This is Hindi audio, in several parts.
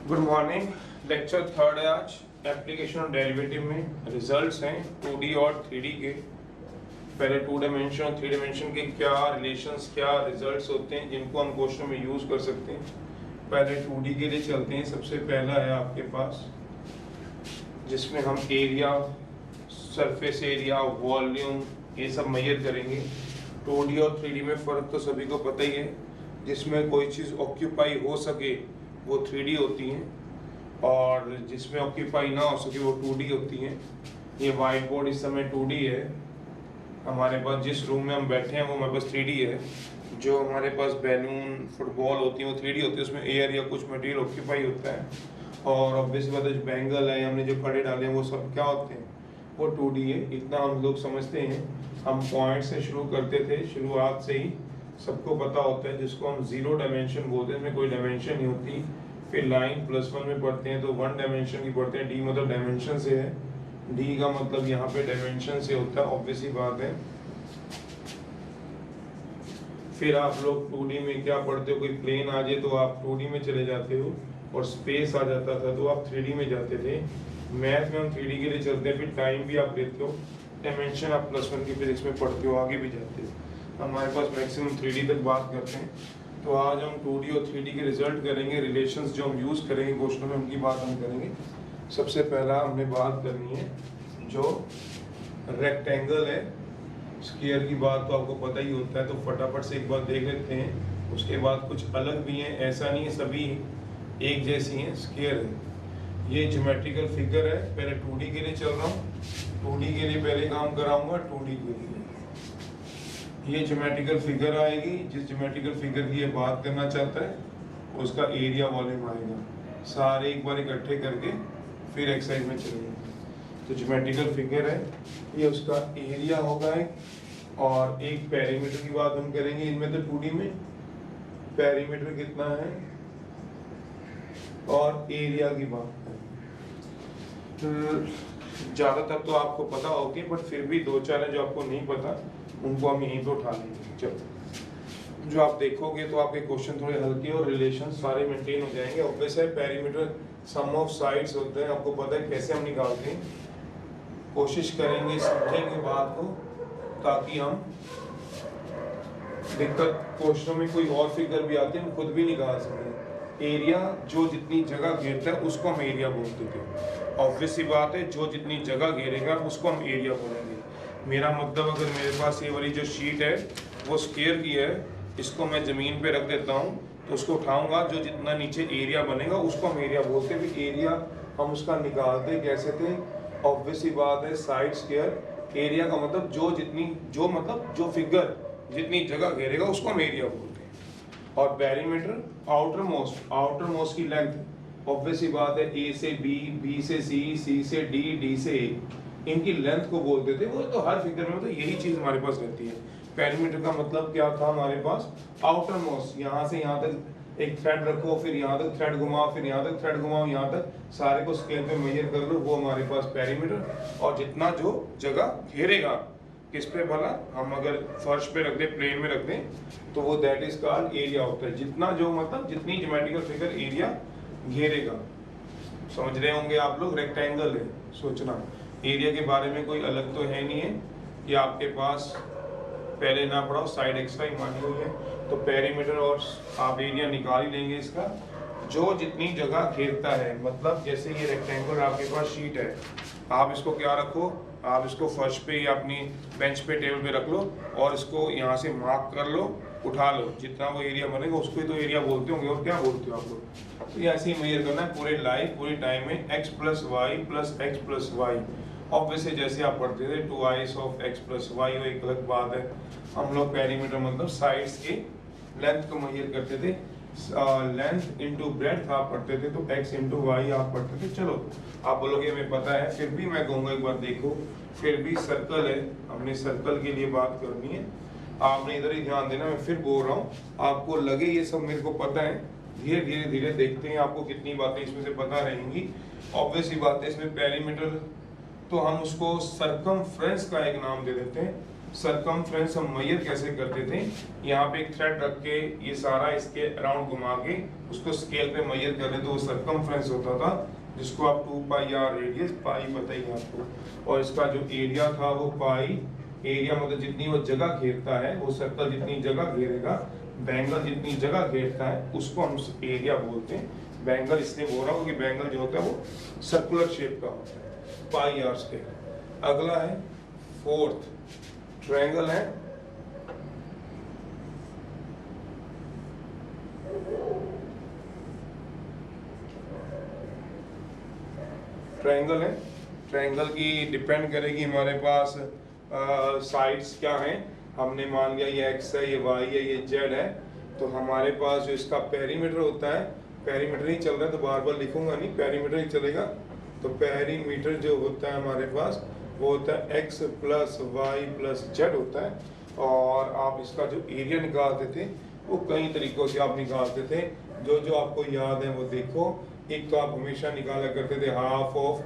Good morning. लेक्चर थर्ड है आज। एप्लीकेशन और डेरिवेटिव में रिजल्ट्स हैं 2D और 3D के। पहले 2 डायमेंशन और 3 डायमेंशन के क्या रिलेशंस, क्या रिजल्ट्स होते हैं जिनको हम क्वेश्चन में यूज कर सकते हैं। पहले 2D के लिए चलते हैं। सबसे पहला है आपके पास जिसमें हम एरिया, सरफेस एरिया, वॉल्यूम ये सब मेजर करेंगे। 2D और 3D में फ़र्क तो सभी को पता ही है। जिसमें कोई चीज़ ऑक्यूपाई हो सके वो 3D होती हैं और जिसमें ऑक्यूपाई ना हो सके वो 2D होती हैं। ये वाइट बोर्ड इस समय 2D है। हमारे पास जिस रूम में हम बैठे हैं वो हमारे पास 3D है। जो हमारे पास बैलून, फुटबॉल होती है वो 3D होती है, उसमें एयर या कुछ मटेरियल ऑक्यूपाई होता है। और ऑब्वियसली बात है जो बैंगल है, हमने जो खड़े डाले हैं वो सब क्या होते हैं, वो 2D है। इतना हम लोग समझते हैं। हम पॉइंट से शुरू करते थे, शुरुआत से ही सबको पता होता है, जिसको हम 0 डायमेंशन बोलते हैं, इसमें कोई डायमेंशन नहीं होती। फिर लाइन +1 में पढ़ते हैं तो 1 डायमेंशन की पढ़ते हैं। डी मतलब डायमेंशन से है, डी का मतलब यहाँ पे डायमेंशन से होता है, ऑब्वियस ही बात है। फिर आप लोग 2D में क्या पढ़ते हो, कोई प्लेन आ जाए तो आप 2D में चले जाते हो, और स्पेस आ जाता था तो आप 3D में जाते थे। मैथ में हम 3D के लिए चलते हैं। फिर टाइम भी आप लेते हो, डायमेंशन आप +1 की फिजिक्स में पढ़ते हो, आगे भी जाते हो। हमारे पास मैक्सिमम 3D तक बात करते हैं। तो आज हम 2D और 3D के रिजल्ट करेंगे। रिलेशंस जो हम यूज़ करेंगे क्वेश्चन में उनकी बात हम करेंगे। सबसे पहला हमने बात करनी है जो रेक्टेंगल है। स्क्वायर की बात तो आपको पता ही होता है, तो फटाफट से एक बार देख लेते हैं। उसके बाद कुछ अलग भी हैं, ऐसा नहीं है सभी एक जैसी हैं। स्क्वायर है, ये ज्योमेट्रिकल फिगर है। पहले 2D के लिए चल रहा हूँ। 2D के लिए पहले काम कराऊंगा 2D के लिए। ये ज्योमेट्रिकल फिगर आएगी। जिस ज्योमेट्रिकल फिगर की ये बात करना चाहता है उसका एरिया वॉल्यूम आएगा। सारे एक बार इकट्ठे करके फिर एक्सरसाइज में चलेंगे। तो ज्योमेट्रिकल फिगर है, ये उसका एरिया होगा और एक पेरीमीटर की बात हम करेंगे। इनमें तो 2D में पेरीमीटर कितना है और एरिया की बात करेंगे। ज़्यादातर तो आपको पता होगी, बट फिर भी 2-4 है जो आपको नहीं पता, उनको हम यहीं पे उठा लेंगे। चलो, जो आप देखोगे तो आपके क्वेश्चन थोड़े हल्के और रिलेशन सारे मेंटेन हो जाएंगे। ऑब्वियस है पेरीमीटर सम ऑफ साइड्स होते हैं, आपको पता है कैसे हम निकालते हैं। कोशिश करेंगे समझेंगे बात को, ताकि हम दिक्कत क्वेश्चन में कोई और फिगर भी आती है हम खुद भी निकाल सकें। एरिया जो जितनी जगह घेरता है उसको हम एरिया बोलते थे। ऑब्वियस सी बात है, जो जितनी जगह घेरेगा उसको हम एरिया बोलेंगे। मेरा मतलब अगर मेरे पास ये वाली जो शीट है वो स्क्वायर की है, इसको मैं ज़मीन पे रख देता हूँ तो उसको उठाऊंगा, जो जितना नीचे एरिया बनेगा उसको हम एरिया बोलते हैं। एरिया हम उसका निकालते कैसे थे, ऑब्वियस ही बात है साइड स्क्वायर। एरिया का मतलब जो फिगर जितनी जगह घेरेगा उसको हम एरिया बोलते हैं। और पेरीमीटर आउटर मोस्ट की लेंथ, ऑब्वियस ही बात है ए से बी, बी से सी, सी से डी, डी से ए, इनकी लेंथ को बोलते थे। वो तो हर फिगर में तो यही चीज हमारे पास रहती है। पेरीमीटर का मतलब क्या था हमारे पास, आउटर मोस्ट, यहाँ से यहाँ तक एक थ्रेड रखो, फिर यहाँ तक थ्रेड घुमाओ, फिर यहाँ तक थ्रेड घुमाओ, यहाँ तक सारे को स्केल पे मेजर कर लो, वो हमारे पास पेरीमीटर। और जितना जो जगह घेरेगा किस पे भला, हम अगर फर्श पे रख दें, प्लेन में रख दें, तो वो दैट इज कॉल्ड एरिया होता है। जितना जो मतलब जितनी ज्योमेट्रिकल फिगर एरिया घेरेगा। समझ रहे होंगे आप लोग, रेक्टेंगल है सोचना। एरिया के बारे में कोई अलग तो है नहीं है कि आपके पास पहले ना पढ़ाओ, साइड एक्स्ट्रा ही मानी हुई है। तो पेरीमीटर और आप एरिया निकाल ही लेंगे इसका, जो जितनी जगह घेरता है। मतलब जैसे ये रेक्टेंगल आपके पास शीट है, आप इसको क्या रखो, आप इसको फर्श पे या अपनी बेंच पे, टेबल पे रख लो और इसको यहाँ से मार्क कर लो, उठा लो। जितना वो एरिया बनेगा उसको ही तो एरिया बोलते होंगे, और क्या बोलते हो आप लोग। तो ऐसे ही मेजर करना है पूरे लाइफ, पूरे टाइम में, x + y + x + y। Obviously जैसे आप पढ़ते थे 2i of x + y, वो एक अलग बात है। हम लोग पेरीमीटर मतलब साइड्स के लेंथ को मेजर करते थे। लेंथ इंटू ब्रेड्थ आप पढ़ते थे, तो x इंटू वाई आप पढ़ते थे। चलो आप बोलोगे हमें पता है, फिर भी मैं कहूँगा एक बार देखो, फिर भी सर्कल है, हमने सर्कल के लिए बात करनी है। आपने इधर ही ध्यान देना, मैं फिर बोल रहा हूँ, आपको लगे ये सब मेरे को पता है, धीरे धीरे धीरे देखते हैं आपको कितनी बातें इसमें से पता रहेंगी। ऑब्वियसली बात है, इसमें पेरीमीटर तो हम उसको सरकमफ्रेंस का एक नाम दे देते हैं। सरकमफ्रेंस हम मेजर कैसे करते थे, यहाँ पे एक थ्रेड रख के ये सारा इसके अराउंड घुमा के उसको स्केल पे मेजर कर रहे तो वो सरकमफ्रेंस होता था, जिसको आप 2 पाई आर रेडियस, पाई बताइए आपको, और इसका जो एरिया था वो पाई, एरिया मतलब जितनी वो जगह घेरता है, वो सर्कल जितनी जगह घेरेगा, बैंगल जितनी जगह घेरता है उसको हम एरिया बोलते हैं। बैंगल इसलिए बोल रहा हूँ कि बैंगल जो होता है वो सर्कुलर शेप का होता है, पाई आर स्केल। अगला है फोर्थ, ट्रायंगल है, ट्रायंगल है, ट्रायंगल की डिपेंड करेगी हमारे पास साइड्स क्या हैं। हमने मान लिया ये एक्स है, ये वाई है, ये जेड है, तो हमारे पास जो इसका पेरीमीटर होता है, पेरीमीटर ही चल रहा है तो बार बार लिखूंगा नहीं, पेरीमीटर ही चलेगा। तो पेरीमीटर जो होता है हमारे पास वो होता है x plus y plus z होता है। और आप इसका जो एरिया निकालते थे वो कई तरीकों से आप निकालते थे, जो जो आपको याद है वो देखो। एक तो आप हमेशा निकाला करते थे half of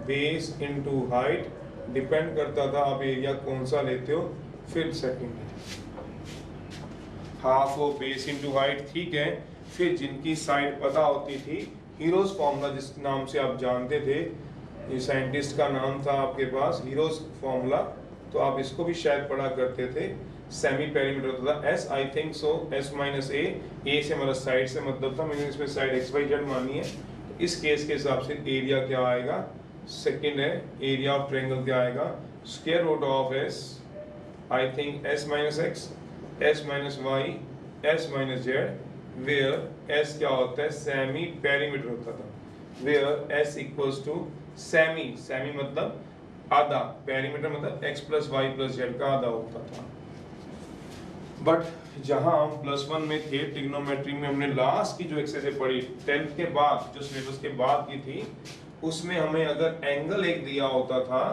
base into height, depend करता था आप एरिया कौन सा लेते हो। फिर second half of base into height, ठीक है। फिर जिनकी साइड पता होती थी, हीरोज फॉर्मूला जिस नाम से आप जानते थे, ये साइंटिस्ट का नाम था आपके पास हीरोज फॉर्मूला, तो आप इसको भी शायद पढ़ा करते थे। सेमी पेरीमीटर होता था s, I think so, s minus a से मतलब साइड से मतलब था, मैंने इसमें साइड एक्स वाई जेड मानी है। तो इस केस के हिसाब से एरिया क्या आएगा, सेकंड है एरिया ऑफ ट्रायंगल क्या आएगा, square root of s, I think s minus x, s minus y, s minus z, where s क्या होता है, सेमी पेरीमीटर होता था, where s equals to semi, semi मतलब आधा, पेरीमीटर मतलब x plus y plus z का आधा होता था। बट जहां हम +1 में थे ट्रिग्नोमेट्री में, हमने लास्ट की जो एक्सरसाइज पढ़ी 10th के बाद, जो सिलेबस के बाद की थी, उसमें हमें अगर एंगल एक दिया होता था,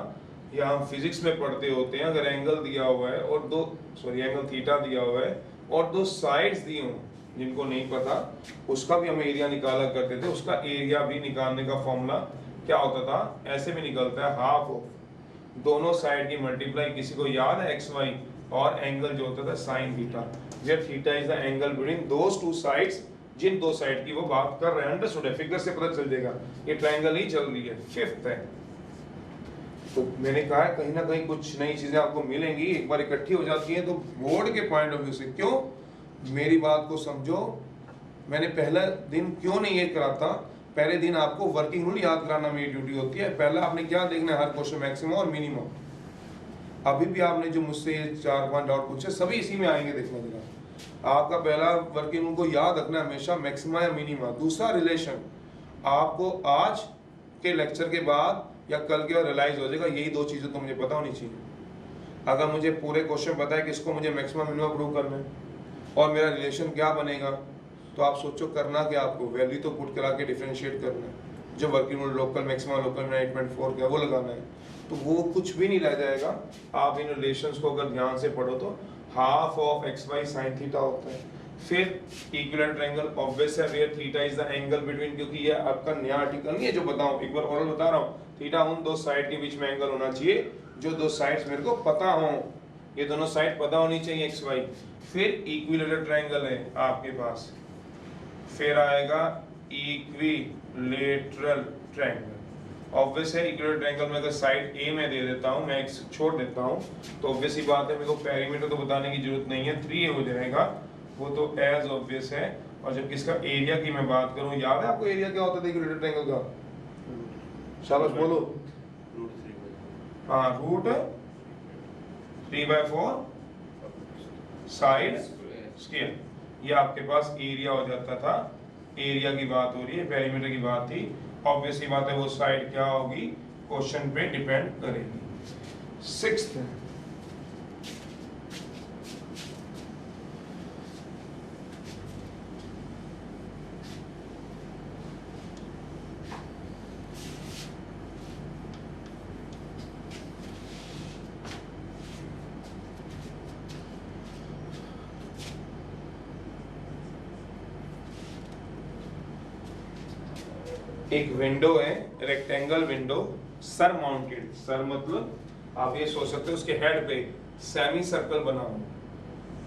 या हम फिजिक्स में पढ़ते होते हैं, अगर एंगल दिया हुआ है और दो एंगल थीटा दिया हुआ है और दो साइड्स दी हों, जिनको नहीं पता उसका भी हम एरिया निकाला करते थे। उसका एरिया भी निकालने का फॉर्मूला क्या होता था, ऐसे भी निकलता है, हाफ ऑफ दोनों साइड की मल्टीप्लाई, किसी को याद है एक्स वाई, और एंगल जो होता था sine theta, where theta is the angle between those two sides, जिन दो साइड की वो बात कर रहे हैं। अंडरस्टूड है, फिगर से पता चल जाएगा ये ट्रायंगल ही चल रही है। फिफ्थ है, तो मैंने कहा है कहीं ना कहीं कुछ नई चीजें आपको मिलेंगी, एक बार इकट्ठी हो जाती हैं तो बोर्ड के पॉइंट ऑफ व्यू से। क्यों, मेरी बात को समझो, मैंने पहला दिन क्यों नहीं ये कराता, पहले दिन आपको वर्किंग रूल याद कराना मेरी ड्यूटी होती है। पहला आपने क्या देखना है, हर क्वेश्चन मैक्सिमम और मिनिमम। अभी भी आपने जो मुझसे 4-5 डाउट पूछे सभी इसी में आएंगे, देखना जरा। आपका पहला वर्किंग रूल को याद रखना हमेशा, मैक्सिमा या मिनिमा। दूसरा रिलेशन, आपको आज के लेक्चर के बाद या कल के बाद रियलाइज हो जाएगा, यही दो चीजें तो मुझे पता होनी चाहिए। अगर मुझे पूरे क्वेश्चन पता है कि इसको मुझे मैक्सिमम मिनिमम प्रूव करना है और मेरा रिलेशन क्या बनेगा, तो आप सोचो करना क्या, आपको वैल्यू तो पुट करा के डिफरेंशिएट करना है। जो working rule local maximum local 8.4 का वो लगाना है, तो वो कुछ भी नहीं रह जाएगा। आप इन रिलेशंस को अगर ध्यान से पढ़ो तो half of x y sine theta होता है। फिर इक्विवेलेंट ट्रायंगल ऑब्वियस है, where theta is the angle between, क्योंकि ये आपका नया आर्टिकल नहीं है जो बताऊं, एक बार और बता रहा हूँ, थीटा उन दो साइड के बीच में एंगल होना चाहिए जो दो साइड्स मेरे को पता हो, ये दोनों साइड पता होनी चाहिए एक्स वाई। फिर इक्विलेटरल ट्रायंगल है आपके पास, फिर आएगा इक्विलेटरल ट्रायंगल। ऑब्वियस है इक्विलेटरल ट्रायंगल में अगर साइड ए में दे देता हूं, मैं एक्स छोड़ देता हूं, तो ऑब्वियस ही बात है मेरे को पेरीमीटर तो बताने की जरूरत नहीं है, 3a हो जाएगा, वो तो एज ऑब्वियस है। और जब इसका एरिया की मैं बात करूं, याद है आपको एरिया क्या होता था इक्विलेटरल ट्रायंगल का, शाबाश बोलो, हाँ, रूट 3/4 साइड स्क्वायर, ये आपके पास एरिया हो जाता था। एरिया की बात हो रही है, पेरीमीटर की बात थी, ऑब्वियस ही बात है वो साइड क्या होगी क्वेश्चन पे डिपेंड करेगी। सिक्स्थ, एक विंडो है, rectangle window, sir mounted, sir मतलब आप ये सोच सकते हो उसके हेड पे सेमी सर्कल बनाओ।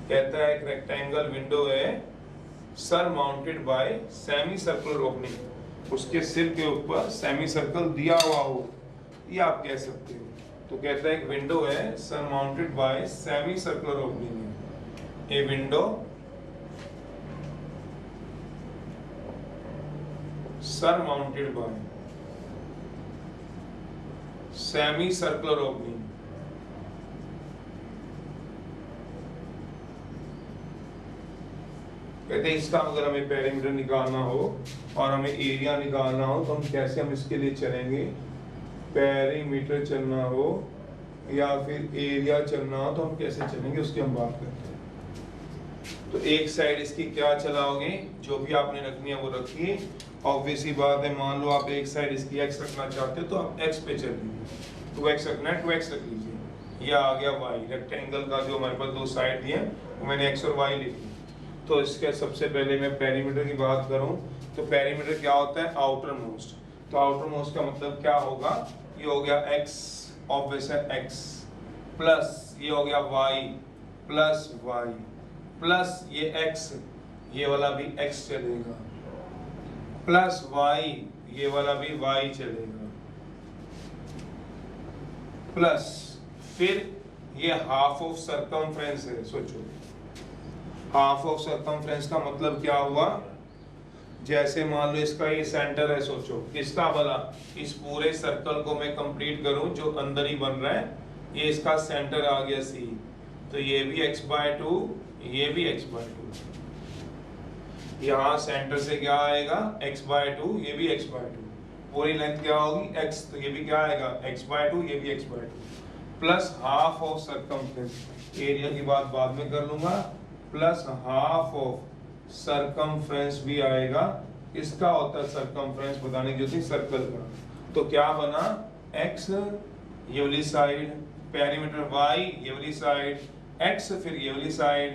कहता है एक रेक्टेंगल विंडो है sir mounted bye semi circular opening, उसके सिर के ऊपर सेमी सर्कल दिया हुआ हो, ये आप कह सकते हो। तो कहता है एक विंडो है sir mounted bye semi circular opening, a window surmounted by semi-circular opening। कहते हैं इसका अगर हमें पेरीमीटर निकालना हो और हमें एरिया निकालना हो तो हम कैसे हम इसके लिए चलेंगे, पेरीमीटर चलना हो या फिर एरिया चलना हो तो हम कैसे चलेंगे उसकी हम बात करते हैं। तो एक साइड इसकी क्या चलाओगे, जो भी आपने रखनी है वो रखिए। ऑब्वियस ही बात है, मान लो आप एक साइड इसकी x रखना चाहते हो तो आप x पे चलिए, 2x रखना है 2x रख लीजिए। यह आ गया y, रेक्टेंगल का जो हमारे पास दो साइड दिए वो मैंने x और y लिख ली। तो इसके सबसे पहले मैं पेरीमीटर की बात करूं तो पेरीमीटर क्या होता है, आउटर मोस्ट। तो आउटर मोस्ट का मतलब क्या होगा, ये हो गया x, ऑब्वियस है x, प्लस ये हो गया y प्लस y प्लस ये x, ये वाला भी x चलेगा, प्लस y, ये वाला भी y चलेगा, प्लस फिर ये हाफ ऑफ सरकमफ्रेंस है। सोचो हाफ ऑफ सरकमफ्रेंस का मतलब क्या हुआ, जैसे मान लो इसका ये सेंटर है, सोचो किसका वाला, इस पूरे सर्कल को मैं कंप्लीट करूं जो अंदर ही बन रहा है, ये इसका सेंटर आ गया C, तो ये भी x/2, ये भी x/2, यहाँ सेंटर से क्या आएगा x/2, ये भी x/2, पूरी लेंथ क्या होगी x, तो ये भी क्या आएगा x/2, ये भी x/2, plus half of circumference, area की बात बाद में कर लूंगा, प्लस हाफ ऑफ सरकमफ्रेंस भी आएगा। इसका होता है सरकमफ्रेंस बताने की होती सर्कल का। तो क्या बना, x ये वाली साइड, पेरीमीटर y ये वाली साइड, x फिर ये वाली साइड,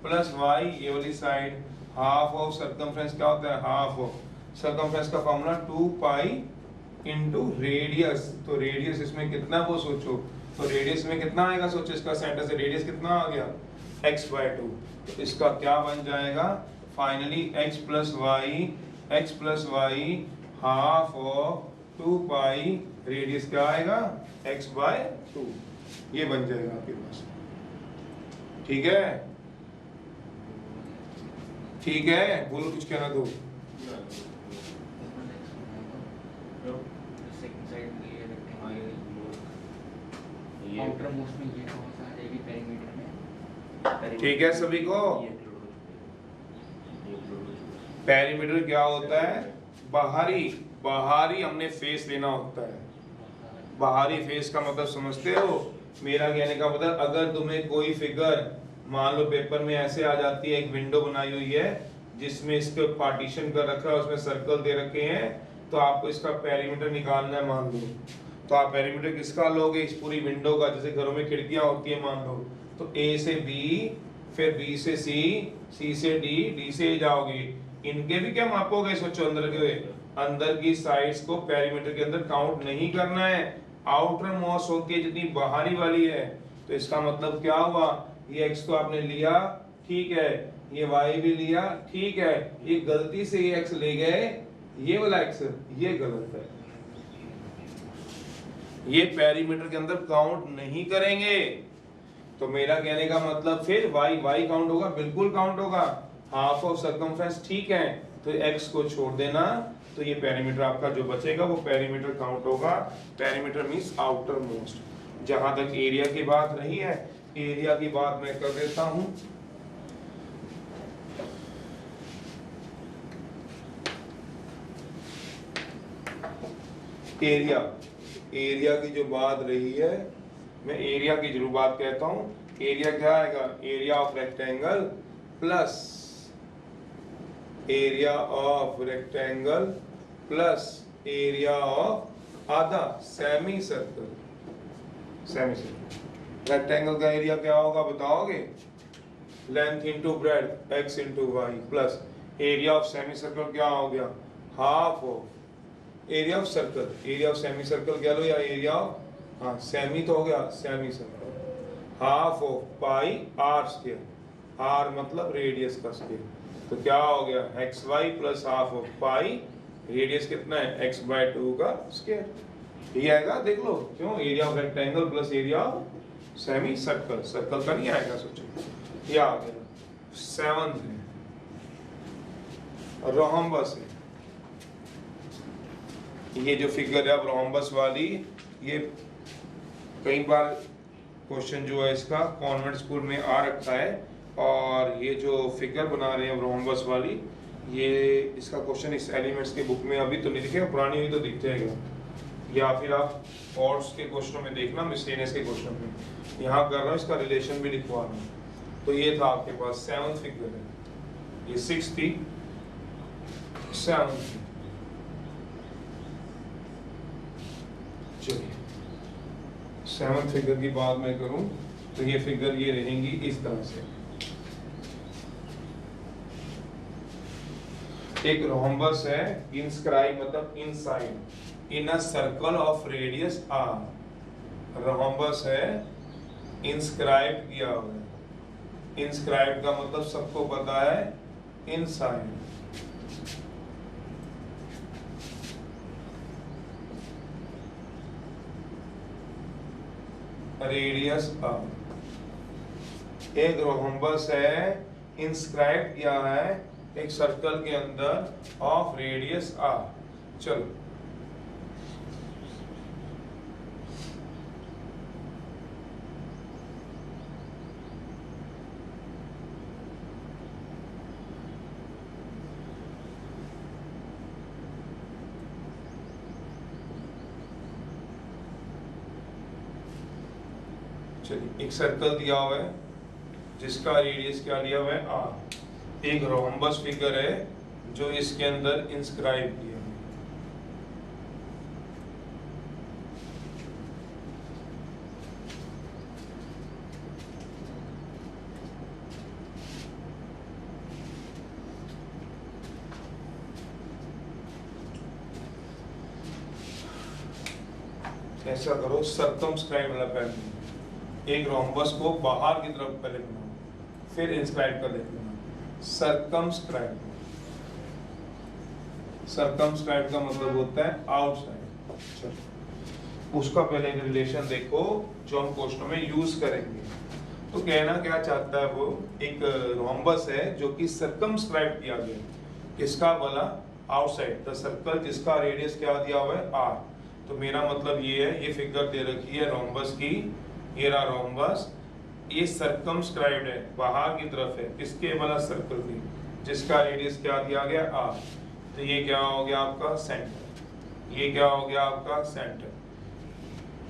प्लस y ये वाली साइड, हाफ ऑफ सरकमफ्रेंस क्या होता है, हाफ ऑफ सरकमफ्रेंस का फॉर्मूला 2 पाई इंटू रेडियस। तो रेडियस इसमें कितना वो सोचो, तो रेडियस में कितना आएगा, सोचो इसका सेंटर से रेडियस कितना आ गया x/2, तो इसका क्या बन जाएगा finally x plus y half of 2 pi, radius क्या आएगा x/2, ये बन जाएगा आपके पास। ठीक है, ठीक है, बोलो कुछ कहना दो। ठीक है सभी को, पेरीमीटर क्या होता है, बाहरी हमने फेस लेना होता है। बाहरी फेस का मतलब समझते हो, मेरा कहने का मतलब अगर तुम्हें कोई फिगर मान लो पेपर में ऐसे आ जाती है, एक विंडो बनाई हुई है जिसमें इसके पार्टीशन कर रखा है, उसमें सर्कल दे रखे हैं, तो आपको इसका पेरीमीटर निकालना है मान लो, तो आप पेरीमीटर किसका लोगे, इस पूरी विंडो का। जैसे घरों में खिड़कियां होती है मान लो, तो A से B, फिर B से C, C से D, D से A जाओगे, इनके भी क्या मापोगे, सोचो अंदर की साइड्स को पेरीमीटर के अंदर काउंट नहीं करना है, आउटर मोस्ट होती है जितनी बाहरी वाली है। तो इसका मतलब क्या हुआ, ये x को आपने लिया, ठीक है, ये y भी लिया, ठीक है, ये गलती से ये x ले गए, ये वाला x ये गलत है, ये पेरीमीटर के अंदर काउंट नहीं करेंगे। तो मेरा कहने का मतलब फिर y काउंट होगा, बिल्कुल काउंट होगा, हाफ ऑफ सरकमफ्रेंस, ठीक है, तो x को छोड़ देना, तो ये पेरीमीटर आपका जो बचेगा वो पेरीमीटर काउंट होगा। Perimeter means outer most. जहां तक एरिया की बात रही है, एरिया की बात मैं कर देता हूं। एरिया की जो बात रही है, मैं एरिया की जरूर बात कहता हूं। एरिया क्या आएगा, area of rectangle plus area of rectangle plus area of आधा सेमी सर्कल। रेक्टेंगल का एरिया क्या होगा बताओगे, length into breadth x into y, plus area of semi circle क्या हो गया, half of area of circle, area of semi circle कह लो या एरिया ऑफ, हाँ सेमी तो हो गया semi circle, half of pi r square, r मतलब रेडियस का स्क्वायर, तो क्या हो गया x y plus half of pi, radius कितना है एक्स बाय 2 का स्क्वायर। ये आएगा देख लो, क्यों area of rectangle plus area of semi circle, circle का नहीं आएगा सोचो। ये आ गया। सेवंथ है रोहम्बस है, ये जो फिगर है अब रोहम्बस वाली, ये कई बार क्वेश्चन जो है इसका कॉन्वेंट स्कूल में आ रखा है, और ये जो फिगर बना रहे हैं रोहम्बस वाली, ये इसका क्वेश्चन इस एलिमेंट्स के बुक में अभी तो नहीं दिखेगा, पुरानी हुई तो दिख जाएगा, या फिर आप ऑर्ड्स के क्वेश्चनों में देखना, मिसलेनियस के क्वेश्चन में। यहाँ कर रहा हूँ, इसका रिलेशन भी लिखवा रहा हूँ। तो ये था आपके पास 7th फिगर है, ये 6th थी, 7th। चलिए 7th फिगर की बात मैं करूं तो ये फिगर ये रहेंगी इस तरह से। एक रोहम्बस है, इंस्क्राइब मतलब inside in a circle of radius r. Rhombus है, इंस्क्राइब किया हुआ है, इंस्क्राइब का मतलब सबको पता है इनसाइड। Radius are. एक रोहम्बस है, इंस्क्राइब किया है एक सर्कल के अंदर ऑफ रेडियस आर। चलो चलिए, एक सर्कल दिया हुआ है जिसका रेडियस क्या दिया हुआ है आर। एक रोहम्बस फिगर है जो इसके अंदर इंस्क्राइब किया है। ऐसा करो, सर्कमस्क्राइब वाला पेन, एक रोम्बस को बाहर की तरफ पहले बनाओ, फिर इंस्क्राइब कर देना। सर्कमस्क्राइब, सर्कमस्क्राइब का मतलब होता है आउटसाइड। उसका पहले रिलेशन देखो जो हम क्वेश्चन में यूज करेंगे। तो कहना क्या चाहता है वो, एक रोम्बस है जो कि सर्कमस्क्राइब किया गया, किसका बोला आउटसाइड द सर्कल, जिसका रेडियस क्या दिया हुआ है आर। तो मेरा मतलब ये है, ये फिगर दे रखी है रोम्बस की, ये रहा रोम्बस, ये सर्कमस्क्राइब्ड है, बाहर की तरफ है, किसके वाला सर्कल की, जिसका रेडियस क्या दिया गया आर। तो ये क्या हो गया आपका सेंटर, ये क्या हो गया आपका सेंटर।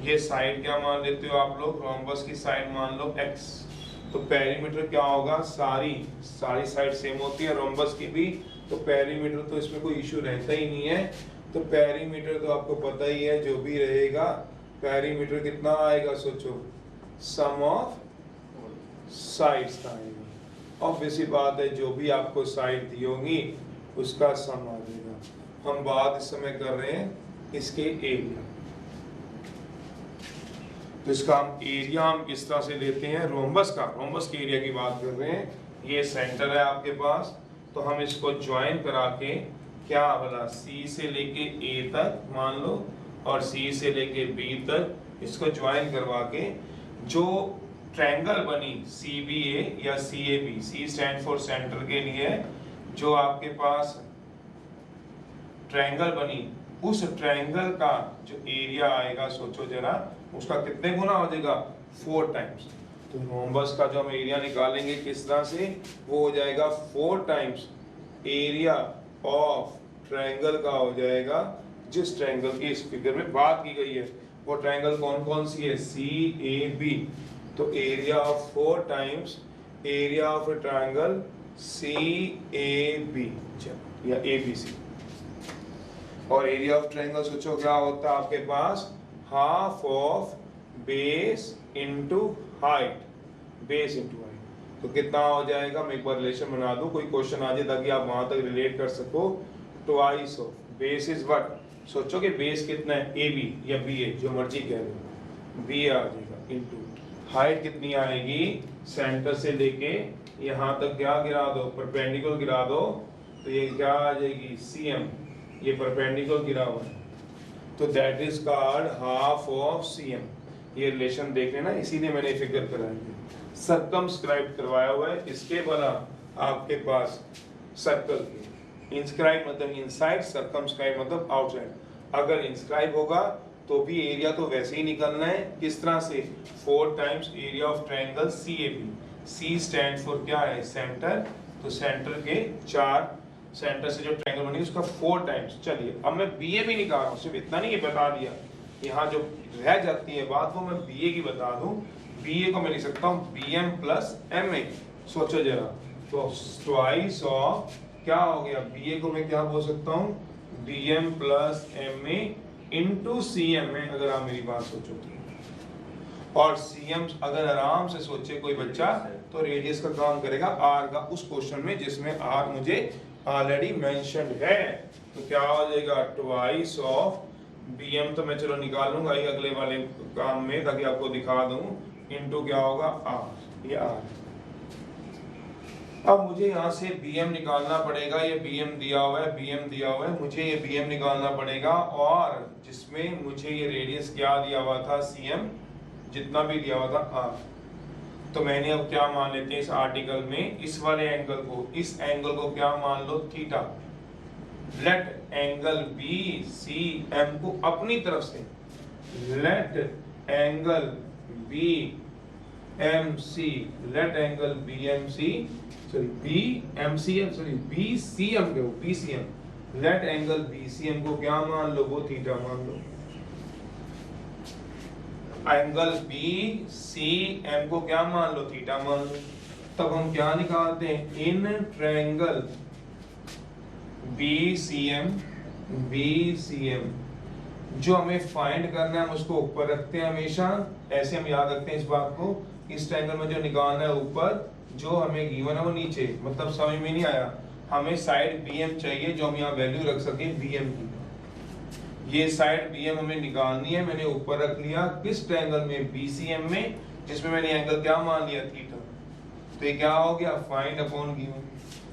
ये साइड क्या मान लेते हो आप लोग, रोम्बस की साइड मान लो x। तो पेरीमीटर क्या होगा, सारी साइड सेम होती है रोम्बस की भी, तो पेरीमीटर तो इसमें कोई इशू रहता ही नहीं है। तो पेरीमीटर तो आपको पता ही है, जो भी रहेगा पेरीमीटर कितना आएगा, सोचो सम ऑफ साइड्स का आएगा। ऑब्वियसली बात है, जो भी आपको साइड दी होंगी उसका सम आ जाएगा। हम बात इस समय कर रहे हैं इसके एरिया, तो इसका हम एरिया हम किस तरह से लेते हैं, रोम्बस का, रोम्बस के एरिया की बात कर रहे हैं। ये सेंटर है आपके पास, तो हम इसको ज्वाइन करा के क्या बोला, C से लेके A तक मान लो, और C से लेके B तक इसको ज्वाइन करवा के जो ट्रायंगल बनी CBA या CAB, C stand for centre के लिए, जो आपके पास ट्रायंगल बनी, उस ट्रायंगल का जो एरिया आएगा, सोचो जरा, उसका कितने गुना हो जाएगा, 4 टाइम्स। तो रोम्बस का जो हम एरिया निकालेंगे किस तरह से, वो हो जाएगा 4 टाइम्स एरिया ऑफ ट्रायंगल का हो जाएगा, जिस ट्रायंगल की इस फिगर में बात की गई है। वो ट्रायंगल कौन कौन सी है, CAB। तो area of 4 times area of a triangle CAB या ABC। और एरिया ऑफ ट्रायंगल सोचो क्या होता है आपके पास, half of base into height, base into height. तो कितना हो जाएगा, मैं एक बार रिलेशन बना दूं, कोई क्वेश्चन आ जाए ताकि आप वहां तक रिलेट कर सको। Twice of base is what, सोचो कि बेस कितना है, AB या BA, जो मर्जी कह लो, BA आ जाएगा, इनटू हाइट कितनी आएगी, सेंटर से लेके यहाँ तक क्या गिरा दो, परपेंडिकुलर गिरा दो, तो ये क्या आ जाएगी cm, ये परपेंडिकुलर गिरा हुआ है, तो that is called half of cm। ये रिलेशन देख लेना, इसीलिए मैंने फिगर कराई है, सर्कमस्क्राइब करवाया हुआ है, इसके बना आपके पास सर्कल की, इंस्क्राइब मतलब इनसाइड, सर्कमस्क्राइब मतलब आउटसाइड। अगर इंस्क्राइब होगा तो भी एरिया तो वैसे ही निकलना है, किस तरह से, 4 times area of triangle CAB। C stand for क्या है, सेंटर, तो सेंटर के 4, सेंटर से जो ट्रायंगल बनी उसका 4 टाइम्स। चलिए अब मैं BA भी निकाल रहा हूँ, सिर्फ इतना नहीं ये बता दिया, यहाँ जो रह जाती है बात वो मैं BA की बता दूं। BA को मैं लिख सकता हूँ BM प्लस MA। सोचो जरा, तो ट्वाइस ऑफ क्या हो गया, BA को मैं क्या बोल सकता हूँ, BM plus MA into CM में, अगर आप मेरी बात सोचो तो। और CM अगर आराम से सोचे कोई बच्चा तो रेडियस का काम करेगा R का, उस क्वेश्चन में जिसमें R मुझे ऑलरेडी मेंशन्ड है, तो क्या हो जाएगा, ट्वाइस ऑफ BM तो मैं चलो निकाल लूंगा ही अगले वाले काम में ताकि आपको दिखा दूं, इनटू क्या होगा R, ये R। अब मुझे यहाँ से BM निकालना पड़ेगा, ये BM दिया हुआ है, BM दिया हुआ है, मुझे ये BM निकालना पड़ेगा, और जिसमें मुझे ये रेडियस क्या दिया हुआ था, CM जितना भी दिया हुआ था R। तो मैंने अब क्या मान लेते हैं इस आर्टिकल में, इस वाले एंगल को, इस एंगल को क्या मान लो, थीटा। लेट एंगल BCM को अपनी तरफ से, let angle BMC, let angle BMC BCM को, BCM, लेट एंगल BCM को क्या मान लो, वो थीटा मान लो। एंगल BCM को क्या मान लो, थीटा मान लो। तब हम क्या निकालते हैं, इन ट्रायंगल BCM जो हमें फाइंड करना है हम उसको ऊपर रखते हैं हमेशा, ऐसे हम याद रखते हैं इस बात को, इस ट्रायंगल में जो निकालना है ऊपर, जो हमें गिवन है वो नीचे, मतलब समझ में नहीं आया, हमें साइड BM चाहिए जो हम यहाँ वैल्यू रख सके BM की, ये साइड BM हमें निकालनी है, मैंने ऊपर रख लिया किस ट्रायंगल में, BCM में, जिसमें मैंने एंगल क्या मान लिया, थीटा। तो ये क्या हो गया, फाइंड अपॉन गिवन।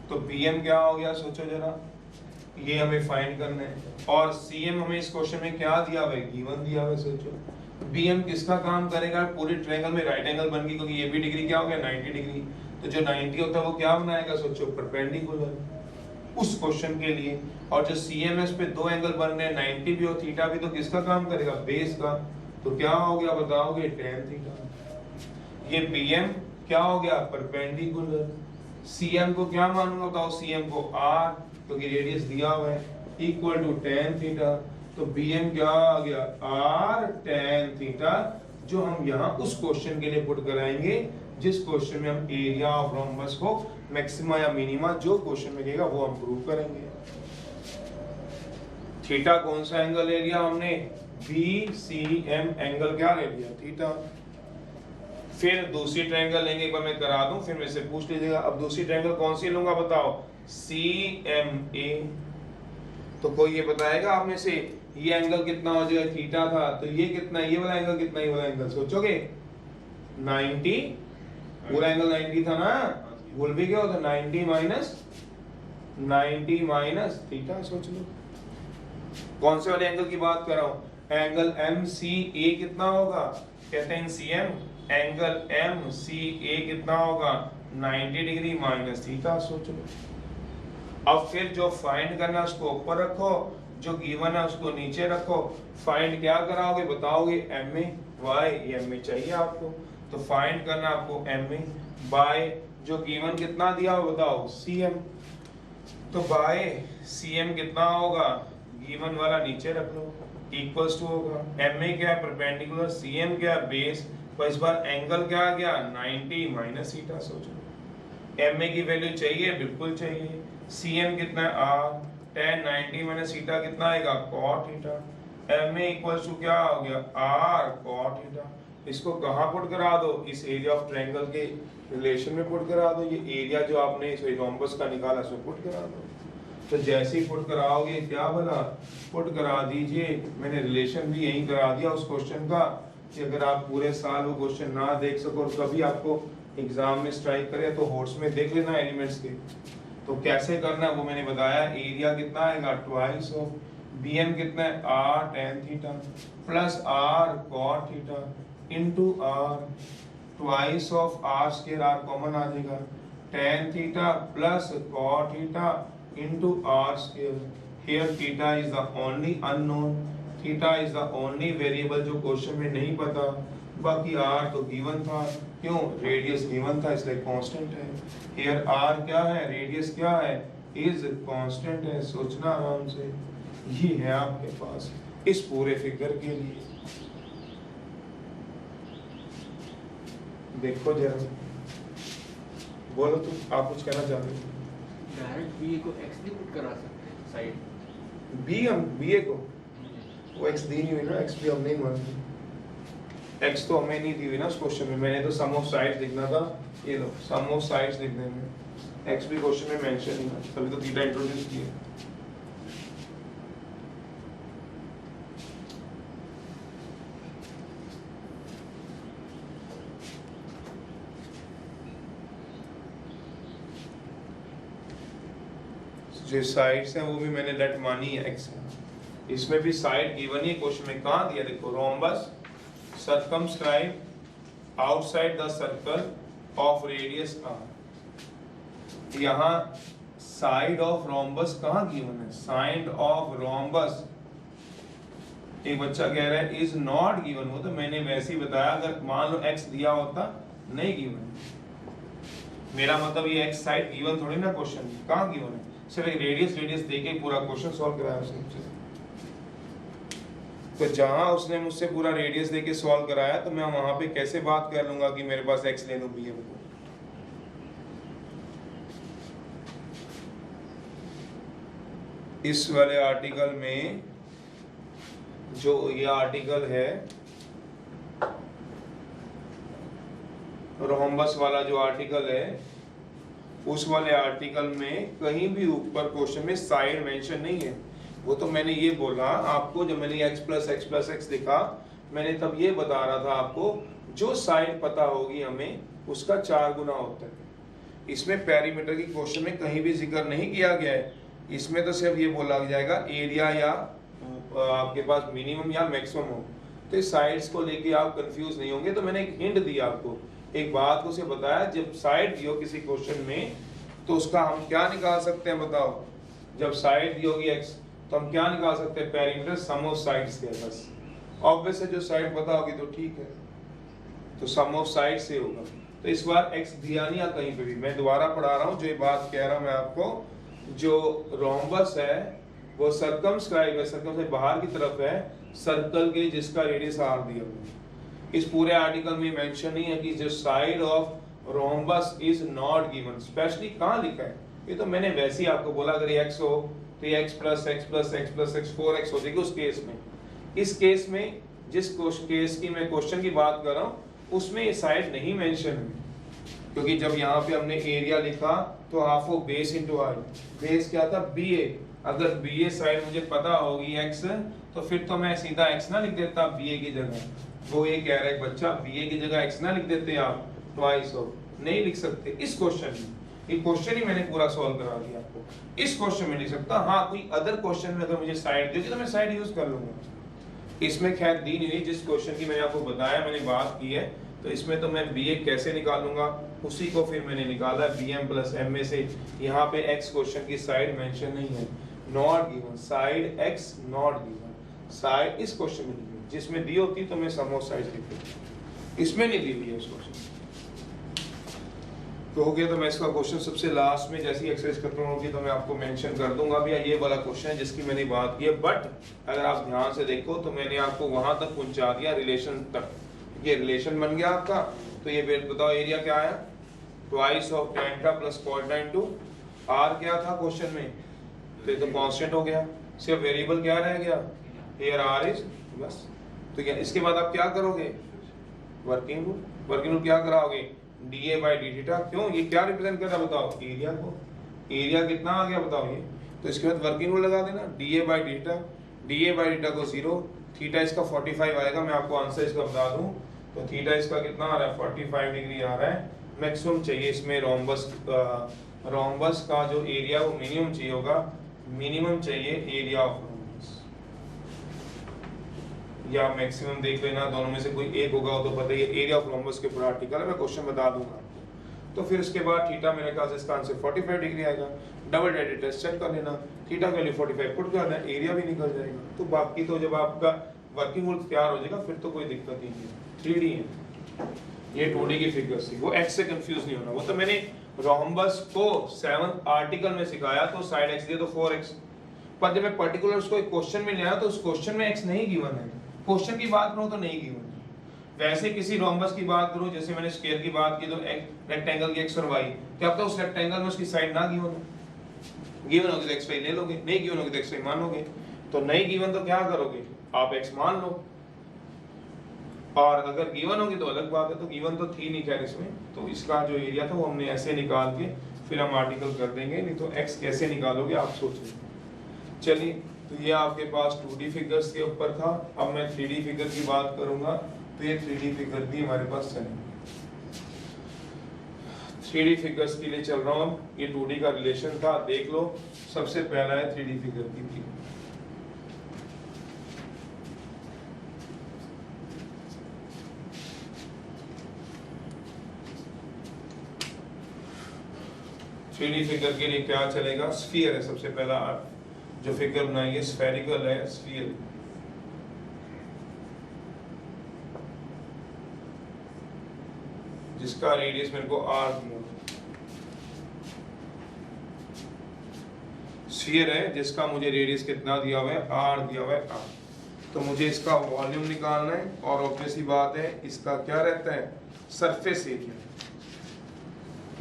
तो BM क्या हो गया, सोचो जरा, ये हमें फाइंड करना है, और CM हमें इस क्वेश्चन में क्या दिया हुआ है, गिवन दिया हुआ है। सोचो BM किसका काम करेगा, पूरे ट्रायंगल में राइट एंगल बन गई, क्योंकि ये भी डिग्री क्या हो गया, 90 डिग्री, तो जो 90 होता है वो क्या बनाएगा, सोचो परपेंडिकुलर उस क्वेश्चन के लिए। और जो CMS पे दो एंगल बन रहे हैं, 90 भी और थीटा भी, तो किसका काम करेगा, बेस का, तो क्या हो गया बताओगे, tan थीटा। ये BM क्या हो गया, परपेंडिकुलर। CM को क्या मानूंगा बताओ, CM को R, क्योंकि रेडियस दिया हुआ है, इक्वल टू tan थीटा। तो BM क्या आ गया, R tan थीटा, जो हम यहाँ उस क्वेश्चन के लिए पुट कराएंगे जिस क्वेश्चन में हम एरिया ऑफ रोम्बस को मैक्सिमा या मिनिमा जो क्वेश्चन में देगा वो हम प्रूव करेंगे। थीटा कौन सा एंगल ले लिया हमने, BCM एंगल क्या ले लिया, थीटा। फिर दूसरी ट्रायंगल लेंगे, एक बार मैं करा दूं फिर मेरे से पूछ लीजिएगा। अब दूसरी ट्रायंगल कौन सी लूंगा बताओ, CMA। तो कोई ये बताएगा आप में से, ये एंगल कितना हो जाएगा, थीटा था, तो ये कितना, ये वाला एंगल कितना, ये वाला एंगल सोचोगे 90, पूरा एंगल 90 था ना, भूल भी गया हो तो 90 माइनस थीटा। सोच लो कौन से वाले एंगल की बात कर रहा हूं, एंगल MCA कितना होगा, कहते हैं CM, एंगल MCA कितना होगा, 90 डिग्री माइनस थीटा। सोच लो। अब फिर जो फाइंड करना है उसको ऊपर रखो, जो गिवन है उसको नीचे रखो। फाइंड क्या कराओगे बताओगे, MA बाय, ये MA चाहिए आपको, तो फाइंड करना आपको MA बाय जो गिवन कितना दिया हो बताओ, CM। तो बाय CM कितना होगा, गिवन वाला नीचे रख लो, इक्वल्स टू होगा, MA क्या है परपेंडिकुलर, CM क्या है बेस, तो इस बार एंगल क्या आ गया 90 माइनस थीटा। सोचो MA की वैल्यू चाहिए, बिल्कुल चाहिए। CM कितना है R, tan 90 माइनस थीटा कितना आएगा, cot theta. MA equals to क्या हो गया, R cot थीटा। इसको कहाँ पुट करा दो, इस एरिया ऑफ ट्रायंगल के रिलेशन में पुट करा दो। ये एरिया जो आपने इस रोम्बस का निकाला इसमें पुट करा दो। तो जैसे ही पुट कराओगे क्या बोला, पुट करा दीजिए, मैंने रिलेशन भी यही करा दिया उस क्वेश्चन का, कि अगर आप पूरे साल वो क्वेश्चन ना देख सको और कभी आपको एग्जाम में स्ट्राइक करे तो होट्स में देख लेना एलिमेंट्स के। तो कैसे करना है वो मैंने बताया। एरिया कितना आएगा, ट्वाइस ऑफ bm कितना है, r tan theta plus r cot theta into r twice of r square, r common आ जाएगा, tan theta plus cot theta into r square. Here theta is the only unknown, theta is the only variable जो क्वेश्चन में नहीं पता, बाकी r तो गिवन था, क्यों, रेडियस गिवन था इसलिए कांस्टेंट है। हियर r क्या है, रेडियस क्या है, इज कांस्टेंट है। सोचना आराम से, ये है आपके पास इस पूरे फिगर के लिए। देखो जरा, बोलो तुम, आप कुछ कहना चाहते हो? डायरेक्ट बी को x भी पुट करा सकते हैं साइड बी, हम बी को वो x दी नहीं हुई ना, x भी हम नहीं मानते, x तो हमें नहीं दी हुई ना उस क्वेश्चन में। मैंने तो सम ऑफ साइड्स लिखना था, ये लो सम ऑफ साइड्स लिख देंगे, x भी क्वेश्चन में मेंशन नहीं है, तभी तो थीटा इंट्रोड्यूस किया। जो साइड्स हैं वो भी मैंने लेट मानी है x है, इसमें भी साइड गिवन ही क्वेश्चन में। कहाँ दिया, देखो, rhombus circumscribe outside the circle of radius r। यहाँ साइड ऑफ रोम्बस कहाँ गिवन है, साइड ऑफ रोम्बस एक बच्चा कह रहा है इज नॉट गिवन, वो तो मैंने वैसे ही बताया, अगर मान लो x दिया होता, नहीं गिवन। मेरा मतलब ये x साइड गिवन थोड़ी ना क्वेश्चन में, कहाँ गिवन है, सिर्फ एक रेडियस देके पूरा क्वेश्चन सॉल्व कराया उसने मुझसे। तो जहां उसने मुझसे पूरा रेडियस देके सॉल्व कराया तो मैं वहां पे कैसे बात कर लूंगा कि मेरे पास x ले लूं bm को। इस वाले आर्टिकल में जो ये आर्टिकल है रोम्बस वाला जो आर्टिकल है, उस वाले आर्टिकल में कहीं भी ऊपर क्वेश्चन में साइड मेंशन नहीं है। वो तो मैंने ये बोला आपको, जब मैंने x प्लस x लिखा, मैंने तब ये बता रहा था आपको, जो साइड पता होगी हमें उसका 4 गुना होता है। इसमें पेरीमीटर की क्वेश्चन में कहीं भी जिक्र नहीं किया गया है, इसमें तो सिर्फ ये बोला जाएगा एरिया या आपके पास मिनिमम या मैक्सिमम हो। तो इस साइड्स को लेके आप कंफ्यूज नहीं होंगे। तो मैंने एक हिंट दिया आपको, एक बात को से बताया, जब साइड दी हो किसी क्वेश्चन में तो उसका हम क्या निकाल सकते हैं, बताओ। जब साइड दी होगी x तो हम क्या निकाल सकते हैं, पेरीमीटर सम ऑफ साइड्स के, बस। ऑब्वियस है, जो साइड पता होगी तो ठीक है, तो सम ऑफ साइड से होगा। तो इस बार x दिया नहीं कहीं पे भी, मैं दोबारा पढ़ा रहा हूँ जो ये बात कह रहा हूँ मैं आपको। जो रोम्बस है वो सर्कमस्क्राइब है, सर्कम से बाहर की तरफ है सर्कल के, जिसका रेडियस r दिया हुआ। इस पूरे आर्टिकल में मेंशन नहीं है कि जो side of rhombus is not given, specially कहाँ लिखा है, ये तो मैंने वैसे ही आपको बोला, अगर ये x हो तो ये x प्लस x 4x हो जाएगी उस केस में। इस केस में जिस केस की मैं क्वेश्चन की बात कर रहा हूँ उसमें ये साइड नहीं मेंशन है, क्योंकि जब यहाँ पे हमने एरिया लिखा तो half of base into I, base क्या था BA। अगर BA साइड मुझे पता होगी x, तो फिर तो मैं सीधा x ना लिख देता BA की जगह। वो ये कह रहा है बच्चा BA की जगह x ना लिख देते आप, ट्वाइस ऑफ, नहीं लिख सकते इस क्वेश्चन में। ये क्वेश्चन ही मैंने पूरा सॉल्व करा दिया आपको, इस क्वेश्चन में लिख सकता। हाँ, कोई अदर क्वेश्चन में अगर मुझे साइड देगी तो मैं साइड यूज कर लूंगा। इसमें खैर दी नहीं, जिस क्वेश्चन की मैंने आपको बताया, मैंने बात की है, तो इसमें तो मैं BA कैसे निकालूंगा, उसी को फिर मैंने निकाला BM प्लस MA से। यहाँ पे x क्वेश्चन की साइड मेंशन नहीं है, not given, side x not given, side इस क्वेश्चन में दी, जिसमें दी होती तो मैं सम ऑफ साइड्स लिख देता, इसमें नहीं दी हुई है इस क्वेश्चन। तो हो गया। तो मैं इसका क्वेश्चन सबसे लास्ट में जैसी एक्सरसाइज खत्म होगी तो मैं आपको मेंशन कर दूंगा भैया ये वाला क्वेश्चन है जिसकी मैंने बात की है। बट अगर आप ध्यान से देखो तो मैंने आपको वहां तक पहुंचा दिया, रिलेशन तक। ये रिलेशन बन गया आपका। तो ये बताओ एरिया क्या आया, ट्वाइस ऑफ tan का प्लस cot इनटू r क्या था क्वेश्चन में, तो ये तो कांस्टेंट हो गया, सिर्फ वेरिएबल क्या रह गया, हियर r इज, बस। तो क्या इसके बाद आप क्या करोगे, वर्किंग रूल। वर्किंग रूल क्या कराओगे, dA बाई डी थीटा। क्यों, ये क्या रिप्रेजेंट कर रहा है बताओ, एरिया को। एरिया कितना आ गया बताओ ये, तो इसके बाद वर्किंग रूल लगा देना, dA by d theta. D a by d theta को 0, थीटा इसका 45 आएगा। मैं आपको आंसर इसका बता दूं तो थीटा इसका कितना आ रहा है 45 डिग्री आ रहा है। मैक्सिमम चाहिए इसमें रोम्बस का जो एरिया वो मिनिमम चाहिए होगा, मिनिमम चाहिए एरिया ऑफ रोम्बस, या मैक्सिमम देख लेना, दोनों में से कोई एक होगा तो पता ही है। एरिया ऑफ रोम्बस के पूरा आर्टिकल है, मैं क्वेश्चन बता दूंगा आपको। तो फिर उसके बाद थीटा मेरे ख्याल से इसका आंसर 45 डिग्री आएगा। डबल डेरिवेटिव टेस्ट चेक कर लेना, थीटा वैल्यू 45 पुट कर देना, एरिया भी निकल जाएगा। तो बाकी तो जब आपका वर्किंग रूल तैयार हो जाएगा फिर तो कोई दिक्कत ही नहीं है। 3D है, ये 2D की फिगर्स थी, वो x से कंफ्यूज नहीं होना। वो तो मैंने रोम्बस को 7th आर्टिकल में सिखाया तो साइड x दिए तो 4x, पर जब मैं पर्टिकुलर्स को एक क्वेश्चन में ले आया तो उस क्वेश्चन में x नहीं गिवन है। क्वेश्चन की बात करूं तो नहीं गिवन है। वैसे किसी रोम्बस की बात करूं, जैसे मैंने स्क्वायर की बात की तो रेक्टेंगल की x और y, क्या आपका उस रेक्टेंगल में उसकी साइड ना गिवन हो? गिवन होगी तो xy ले लोगे, नहीं गिवन होगी तो xy मानोगे। तो नहीं गिवन तो क्या करोगे आप, x मान लो, और अगर गिवन होगी तो अलग बात है। तो गिवन तो थी नहीं खैर इसमें, तो इसका जो एरिया था वो हमने ऐसे निकाल के फिर हम आर्टिकल कर देंगे, नहीं तो x कैसे निकालोगे आप सोचिए। चलिए, तो ये आपके पास 2D फिगर्स के ऊपर था। अब मैं 3D फिगर की बात करूंगा, तो ये 3D फिगर भी हमारे पास चलेंगे। 3D फिगर्स के लिए चल रहा हूँ, ये 2D का रिलेशन था, देख लो। सबसे पहला है 3D फिगर की थी, फिगर के लिए क्या चलेगा, स्फीयर है। सबसे पहला जो फिगर बनाएंगे स्फेरिकल है, स्फीयर। जिसका रेडियस मेरे को r दिया, स्फीयर है जिसका मुझे रेडियस कितना दिया हुआ है, r दिया हुआ है r। तो मुझे इसका वॉल्यूम निकालना है, और ऑब्वियसली बात है इसका क्या रहता है, सरफेस एरिया।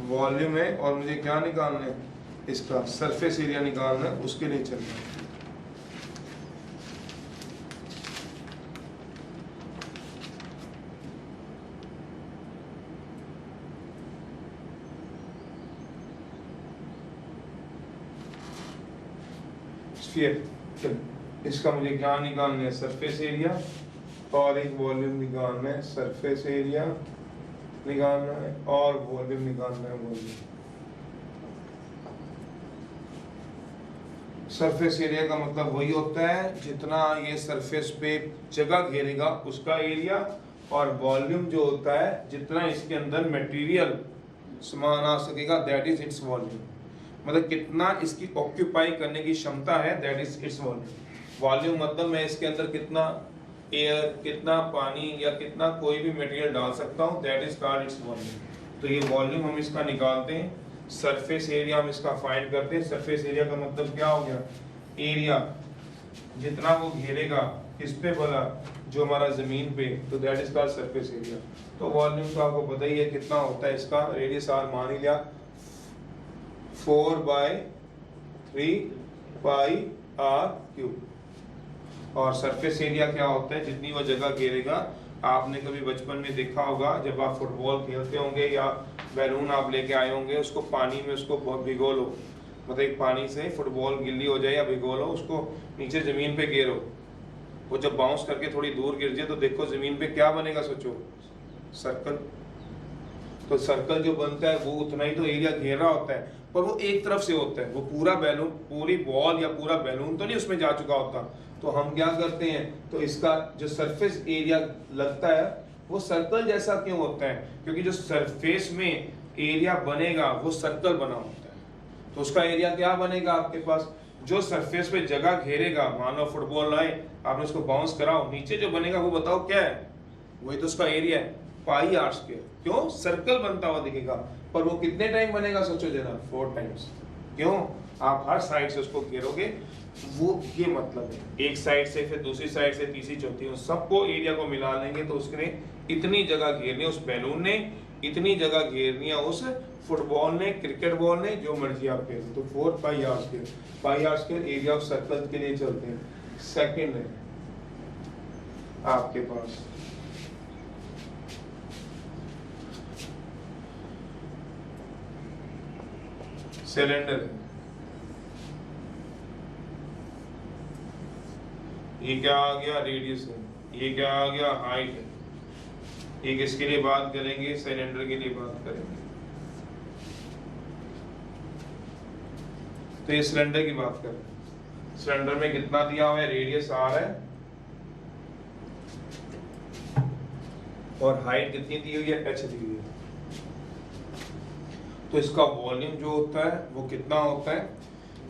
वॉल्यूम है और मुझे क्या निकालना है, इसका सरफेस एरिया निकालना है, उसके लिए चलना है। स्फीयर, इसका मुझे क्या निकालना है, सरफेस एरिया, और एक वॉल्यूम निकालना है, सरफेस एरिया निकालना है और वॉल्यूम निकालना है। वॉल्यूम, सरफेस एरिया का मतलब वही होता है जितना ये सरफेस पे जगह घेरेगा उसका एरिया, और वॉल्यूम जो होता है जितना इसके अंदर मटेरियल सामान आ सकेगा, दैट इज इट्स वॉल्यूम। मतलब कितना इसकी ऑक्यूपाई करने की क्षमता है, that is its volume. Volume मतलब मैं इसके अंदर कितना एयर, कितना पानी या कितना कोई भी मटेरियल डाल सकता हूँ, that is called its volume. तो ये वॉल्यूम हम इसका निकालते हैं, सरफेस एरिया हम इसका फाइंड करते हैं। सरफेस एरिया का मतलब क्या हो गया, एरिया जितना वो घेरेगा इस पे बोला जो हमारा जमीन पे, तो that is called surface area. तो वॉल्यूम तो आपको पता ही है कितना होता है, इसका रेडियस r मान ही लिया, 4/3 पाई r³। और सरफेस एरिया क्या होता है, जितनी वो जगह घेरेगा। आपने कभी बचपन में देखा होगा जब आप फुटबॉल खेलते होंगे या बैलून आप लेके आए होंगे, उसको पानी में उसको भिगो लो, मतलब एक पानी से फुटबॉल गिल्ली हो जाए या भिगो लो, उसको नीचे जमीन पे गिरो, वो जब बाउंस करके थोड़ी दूर गिर जाए तो देखो जमीन पे क्या बनेगा, सोचो, सर्कल। तो सर्कल जो बनता है वो उतना ही तो एरिया घेर रहा होता है, पर वो एक तरफ से होता है, वो पूरा बैलून, पूरी बॉल या पूरा बैलून तो नहीं उसमें जा चुका होता। तो हम क्या करते हैं, तो इसका जो सरफेस एरिया लगता है वो सर्कल जैसा क्यों होता है, क्योंकि जो सरफेस में एरिया बनेगा वो सर्कल बना होता है। तो उसका एरिया क्या बनेगा आपके पास, जो सरफेस पे जगह घेरेगा, मान लो फुटबॉल लाए आपने उसको बाउंस कराओ, नीचे जो बनेगा वो बताओ क्या है, वही तो उसका एरिया है, πr²। क्यों, सर्कल बनता हुआ दिखेगा, पर वो कितने टाइम बनेगा सोचो जरा, 4 टाइम्स। क्यों, आप हर साइड से उसको घेरोगे, वो ये मतलब है, एक साइड से फिर दूसरी साइड से तीसरी चौथी, उन सबको एरिया को मिला लेंगे तो उसने इतनी जगह घेरनी है, उस बैलून ने इतनी जगह घेरनी है, उस फुटबॉल ने, क्रिकेट बॉल ने, जो मर्जी आप कह दो। तो 4πr², πr² area of circle के लिए चलते हैं। सेकंड है आपके पास सिलेंडर। ये क्या आ गया, रेडियस है, ये क्या आ गया, हाइट है। एक इसके लिए बात करेंगे, सिलेंडर के लिए बात करेंगे। तो ये सिलेंडर की बात करें, सिलेंडर में कितना दिया हुआ है, रेडियस आर है और हाइट कितनी दी हुई है, एच दी हुई है। तो इसका वॉल्यूम जो होता है वो कितना होता है,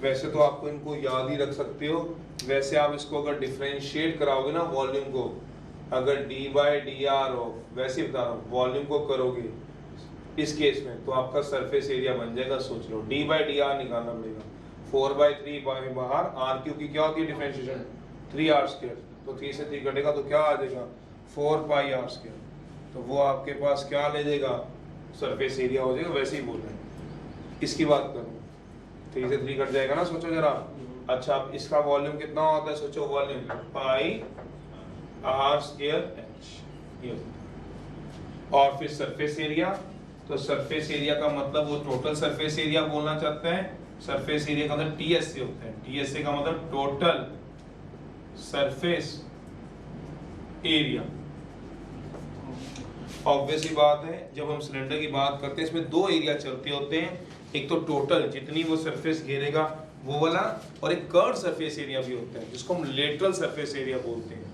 वैसे तो आपको इनको याद ही रख सकते हो, वैसे आप इसको अगर डिफरेंशिएट कराओगे ना वॉल्यूम को, अगर d बाई डी आर हो, वैसे बता रहा हूँ वॉल्यूम को करोगे इस केस में तो आपका सरफेस एरिया बन जाएगा। सोच लो d बाई डी आर निकालना पड़ेगा, 4/3 बाहर, आर क्यू की क्या होती है डिफरेंशिएशन, 3r², तो 3 से 3 कटेगा तो क्या आ जाएगा, 4πr²। तो वो आपके पास क्या ले जाएगा, सरफेस एरिया हो जाएगा। वैसे ही बोल रहे हैं, इसकी बात करूँ 3 से 3 कट जाएगा ना, सोचो जरा। अच्छा अब इसका वॉल्यूम कितना होता है, सोचो वॉल्यूम πr²h, और फिर सरफेस एरिया, तो सरफेस एरिया का मतलब वो टोटल सरफेस एरिया बोलना चाहते हैं। सरफेस एरिया का मतलब टीएसए होता है, टीएसए का मतलब टोटल सरफेस एरिया। ऑब्वियसली बात है, जब हम सिलेंडर की बात करते हैं इसमें दो एरिया चलते होते हैं, एक तो टोटल जितनी वो सरफेस घेरेगा वो वाला, और एक कर्व सरफेस एरिया भी होता है जिसको हम लेटरल सरफेस एरिया बोलते हैं।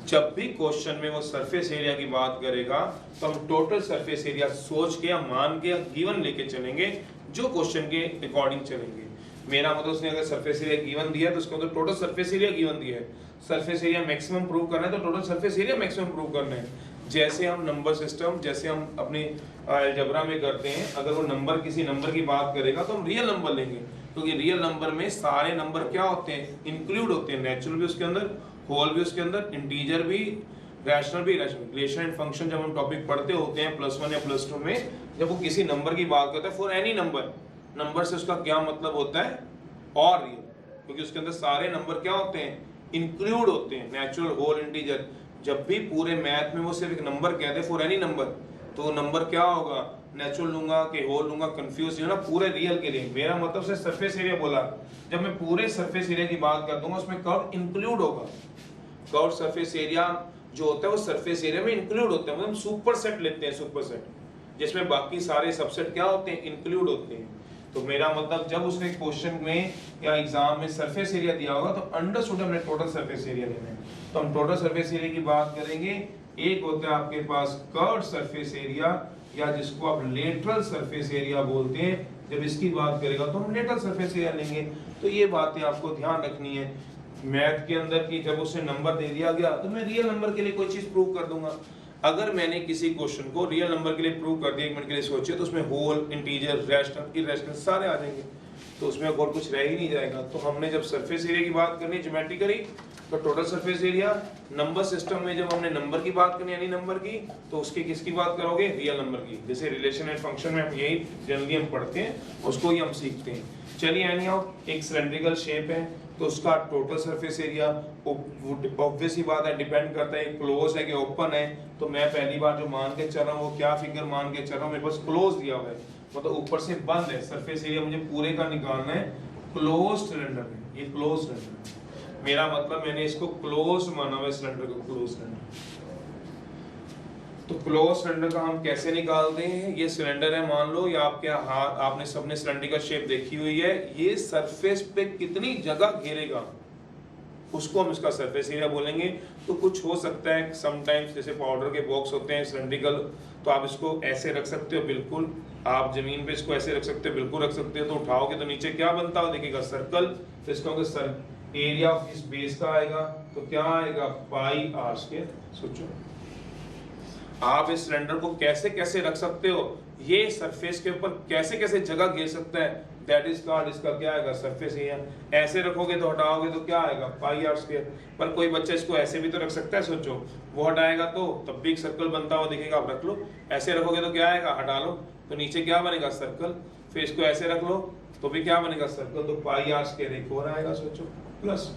जब भी क्वेश्चन में वो सरफेस एरिया की बात करेगा तो हम टोटल सरफेस एरिया सोच के या मान के या गिवन लेके चलेंगे, जो क्वेश्चन के अकॉर्डिंग चलेंगे। मेरा मतलब उसने अगर सरफेस एरिया गिवन दिया है तो उसका मतलब टोटल सरफेस एरिया गिवन दिया है। सरफेस एरिया मैक्सिमम प्रूव करना है तो total surface area maximum prove करना है। जैसे हम नंबर सिस्टम, जैसे हम अपने अलजेब्रा में करते हैं, अगर वो नंबर किसी नंबर की बात करेगा तो हम रियल नंबर लेंगे, क्योंकि रियल नंबर में सारे नंबर क्या होते हैं, इंक्लूड होते हैं, नेचुरल भी उसके अंदर, होल भी उसके अंदर, इंटीजर भी, रैशनल भी। रिलेशन एंड फंक्शन जब हम टॉपिक पढ़ते होते हैं +1 या +2 में, जब वो किसी नंबर की बात करता है, फॉर एनी नंबर, नंबर से उसका क्या मतलब होता है, और रियल, क्योंकि उसके अंदर सारे नंबर क्या होते हैं, इंक्लूड होते हैं, नेचुरल, होल, इंटीजर। जब भी पूरे मैथ में वो सिर्फ एक नंबर कहते हैं, फॉर एनी नंबर, तो नंबर क्या होगा, नेचुरल लूंगा कि होल लूंगा, कंफ्यूज नहीं होना, पूरे रियल के लिए। मेरा मतलब से सरफेस एरिया बोला, जब मैं पूरे सरफेस एरिया की बात कर दूंगा उसमें कर्व इंक्लूड होगा। कर्व सरफेस एरिया जो होता है वो सरफेस एरिया में इंक्लूड होता है, मतलब सुपर सेट लेते हैं, सुपर सेट जिसमें बाकी सारे सबसेट क्या होते हैं, इंक्लूड होते हैं। तो मेरा मतलब जब उसने क्वेश्चन में या एग्जाम में सरफेस एरिया दिया होगा तो अंडरस्टूड हमने टोटल सरफेस एरिया लेना है। तो हम टोटल सरफेस एरिया की बात करेंगे। एक होता है आपके पास कर्व सरफेस एरिया, या जिसको आप लेटरल सरफेस एरिया बोलते हैं। जब इसकी बात करेगा तो हम लेटरल सरफेस एरिया लेंगे। तो ये बातें आपको ध्यान रखनी है मैथ के अंदर की, जब उसे नंबर दे दिया गया तो मैं रियल नंबर के लिए कोई चीज प्रूव कर दूंगा। अगर मैंने किसी क्वेश्चन को रियल नंबर के लिए प्रूव कर दिया, 1 मिनट के लिए सोचिए, तो उसमें होल, इंटीजर, रैशनल, इरैशनल सारे आ जाएंगे, तो उसमें और कुछ रह ही नहीं जाएगा। तो हमने जब सरफेस एरिया की बात करनी, ज्योमेट्रिकली, तो total surface area. Number system में जब हमने नंबर की बात करनी, यानी नंबर की, तो उसकी किसकी बात करोगे, रियल नंबर की। जैसे रिलेशन एंड फंक्शन में हम यही जनरली हम पढ़ते हैं, उसको ही हम सीखते हैं। चलिए एनी हाउ, एक सिलेंड्रिकल शेप है तो उसका टोटल सरफेस एरिया ऑब्वियसली बात है, डिपेंड करता है क्लोज है कि ओपन है। तो मैं पहली बार जो मान के चल रहा हूँ वो क्या फिगर मान के चल रहा हूँ, मेरे पास क्लोज दिया हुआ है, मतलब ऊपर से बंद है। सरफेस एरिया मुझे पूरे का निकालना है क्लोज सिलेंडर में, ये क्लोज सिलेंडर, मेरा मतलब मैंने इसको क्लोज माना हुआ है, सिलेंडर को क्लोज सिलेंडर। तो क्लोज सिलेंडर का हम कैसे निकालते हैं, ये सिलेंडर है मान लो, या आपके हाथ, आपने सबने सिलेंडर का शेप देखी हुई है, ये सरफेस पे कितनी जगह घेरेगा उसको हम इसका सरफेस एरिया बोलेंगे। तो कुछ हो सकता है समटाइम्स, जैसे पाउडर के बॉक्स होते हैं सिलेंड्रिकल, तो आप इसको ऐसे रख सकते हो, बिल्कुल आप जमीन पे इसको ऐसे रख सकते हो, बिल्कुल रख सकते हो। तो उठाओगे तो नीचे क्या बनता हो देखिएगा, सर्कल। तो इसका सर एरिया ऑफ इस बेस का आएगा, तो क्या आएगा, πr²। सोचो आप इस सिलेंडर को कैसे कैसे रख सकते हो, ये सरफेस के ऊपर कैसे कैसे जगह घेर सकता है, दैट इज कॉल्ड, इसका क्या आएगा, सरफेस एरिया। ऐसे रखोगे तो हटाओगे तो क्या आएगा, πr²। पर कोई बच्चा इसको ऐसे भी तो रख सकता है, सोचो वो हटाएगा तो तब भी एक सर्कल बनता हुआ दिखेगा, आप रख लो। ऐसे रखोगे तो क्या आएगा, हटा लो तो नीचे क्या बनेगा, सर्कल। फिर इसको ऐसे रख लो तो भी क्या बनेगा, सर्कल। तो πr² एक और आएगा, सोचो, प्लस।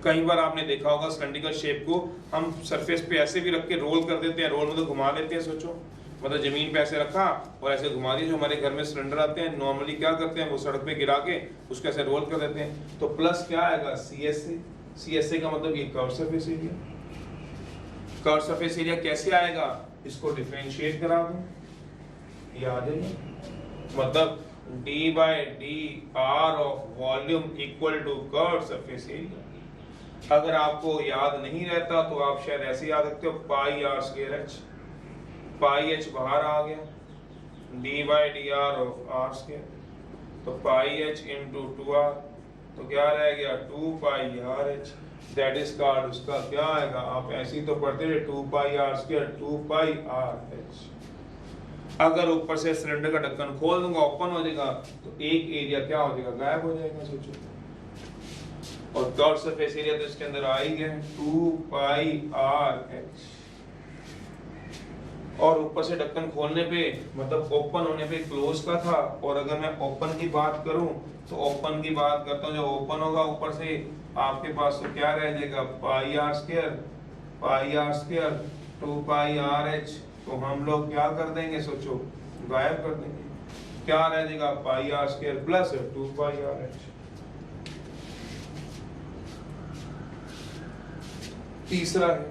कई बार आपने देखा होगा सिलेंड्रिकल शेप को हम सरफेस पे ऐसे भी रख के रोल कर देते हैं, रोल मतलब घुमा लेते हैं। सोचो मतलब जमीन पे ऐसे रखा और ऐसे घुमा दिया। जो हमारे घर में सिलेंडर आते हैं नॉर्मली क्या करते हैं, वो सड़क पे गिरा के उसको ऐसे रोल कर देते हैं। तो प्लस क्या आएगा, CSA, CSA का मतलब ये curve surface area. Curve surface area कैसे आएगा, इसको डिफरेंशिएट करा दूं, ये आ जाएगा, मतलब d by dr of volume equal to curve surface area. अगर आपको याद नहीं रहता तो आप शायद ऐसे याद रखते हो pi r square h, pi h बाहर आ गया, d by dr of r square, तो पाई एच इंटू 2r, तो क्या रह गया 2 pi r h, that is called, उसका क्या आएगा, आप ऐसे ही तो पढ़ते थे 2 pi r square 2 pi r h. अगर ऊपर से सिलेंडर का ढक्कन खोल दूंगा, ओपन हो जाएगा, तो एक एरिया क्या हो जाएगा, गायब हो जाएगा, सोचो। और कर्व सरफेस एरिया तो इसके अंदर आ ही गया 2 पाई आर एच, और ऊपर से ढक्कन खोलने पे मतलब ओपन होने पे क्लोज का था, और अगर मैं ओपन की बात करूं तो ओपन की बात करता हूं, जब ओपन होगा ऊपर से आपके पास तो क्या रह जाएगा pi r square 2 pi r h, तो हम लोग क्या कर देंगे, सोचो गायब कर देंगे, क्या रह जाएगा pi r square plus 2 pi r h. तीसरा है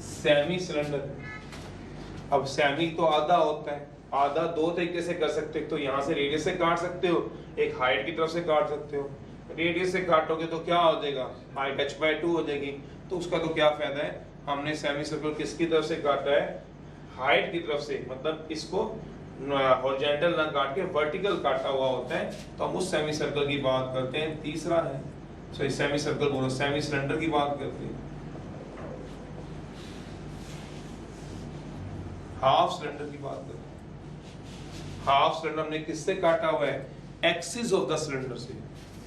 सेमी सिलेंडर। अब सेमी तो आधा होता है, आधा दो तरीके से कर सकते हो, तो यहाँ से रेडियस से काट सकते हो, एक हाइट की तरफ से काट सकते हो। रेडियस से काटोगे तो क्या हो जाएगा, हाइट h/2 हो जाएगी, तो उसका तो क्या फायदा है, हमने सेमी सर्कल किसकी तरफ से काटा है, हाइट की तरफ से, मतलब इसको हॉरिजॉन्टल ना काट के वर्टिकल काटा हुआ होता है, तो हम उस सेमी सर्कल की बात करते हैं। तीसरा है, सॉरी सेमी सर्कल बोलो, सेमी सिलेंडर की बात करते हैं। हाफ सिलेंडर की बात करते हैं। हाफ सिलेंडर हमने किससे काटा हुआ है, एक्सिस ऑफ द सिलेंडर से।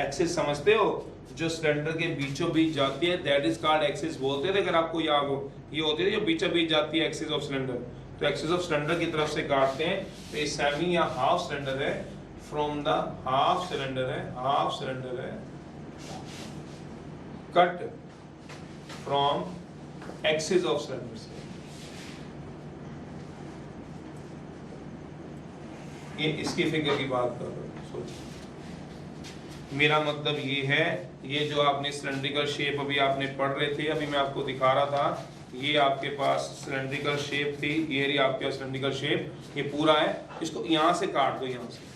एक्सिस समझते हो, जो सिलेंडर के बीचों बीच जाती है, दैट इज कॉल्ड एक्सिस बोलते थे, अगर आपको याद हो, ये होती है जो बीचों बीच जाती है एक्सिस ऑफ सिलेंडर, तो एक्सिस ऑफ सिलेंडर की तरफ से काटते हैं, तो ये सेमी या हाफ सिलेंडर है, फ्रॉम द हाफ सिलेंडर है cut from axis of cylinder से। ये इसकी फिगर की बात कर रहे हो, सोचो। मेरा मतलब ये है, ये जो आपने सिलेंड्रिकल शेप अभी आपने पढ़ रहे थे, अभी मैं आपको दिखा रहा था, ये आपके पास सिलेंड्रिकल शेप थी, ये रही आपके सिलेंड्रिकल शेप, ये पूरा है, इसको यहाँ से काट दो, यहाँ से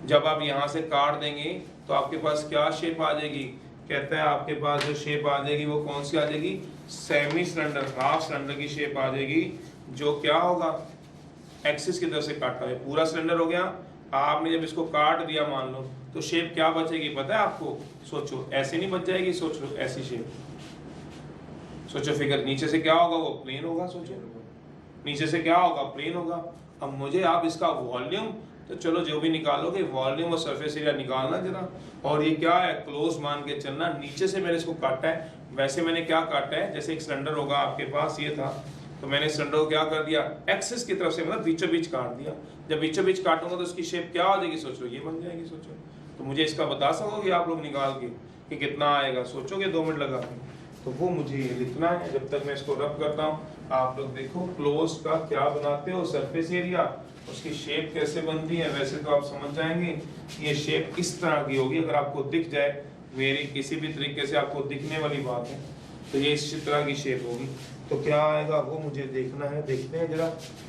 जब आप यहाँ से काट देंगे तो आपके पास क्या शेप आ जाएगी, कहता है आपके पास जो शेप आ जाएगी वो कौन सी आ जाएगी, सेमी सिलेंडर, हाफ सिलेंडर की शेप आ जाएगी, जो क्या होगा एक्सिस की तरफ से काटा है, पूरा सिलेंडर हो गया। आपने जब इसको काट दिया मान लो, तो शेप क्या बचेगी पता है आपको, सोचो ऐसे नहीं बच जाएगी, सोच लो ऐसी शेप, सोचो फिगर, नीचे से क्या होगा, वो प्लेन होगा, सोचो नीचे से क्या होगा, प्लेन होगा। अब मुझे आप इसका वॉल्यूम, तो चलो जो भी निकालोगे वॉल्यूम और सरफेस एरिया निकालना जरा, और ये क्या है क्लोज मान के चलना, नीचे से मैंने इसको काटा है, वैसे मैंने क्या काटा है, जैसे एक सिलेंडर होगा आपके पास ये था, तो मैंने सिलेंडर को क्या कर दिया, एक्सिस की तरफ से मतलब बीचों बीच काट दिया, जब बीचों बीच काटूंगा तो उसकी शेप क्या हो जाएगी, सोचो ये बन जाएगी, सोचो। तो मुझे इसका बता सकोगे आप लोग निकाल के कि कितना आएगा, सोचोगे 2 मिनट लगा के, तो वो मुझे ये लिखना है। जब तक मैं इसको रब करता हूँ, आप लोग देखो क्लोज का क्या बनाते हो, सरफेस एरिया, उसकी शेप कैसे बनती है, वैसे तो आप समझ जाएंगे, ये शेप इस तरह की होगी, अगर आपको दिख जाए मेरी किसी भी तरीके से आपको दिखने वाली बात है, तो ये इस तरह की शेप होगी, तो क्या आएगा वो मुझे देखना है। देखते हैं जरा,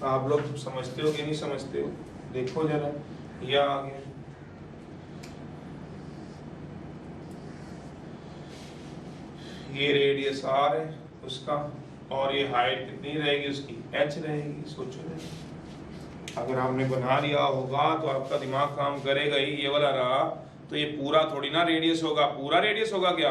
आप लोग समझते हो कि नहीं समझते हो, देखो जरा, यह आ गया, ये रेडियस r है उसका, और ये हाइट कितनी रहेगी उसकी, h रहेगी, सोचो। अगर आपने बना लिया होगा तो आपका दिमाग काम करेगा ही, ये वाला रहा तो ये पूरा थोड़ी ना रेडियस होगा, पूरा रेडियस होगा क्या,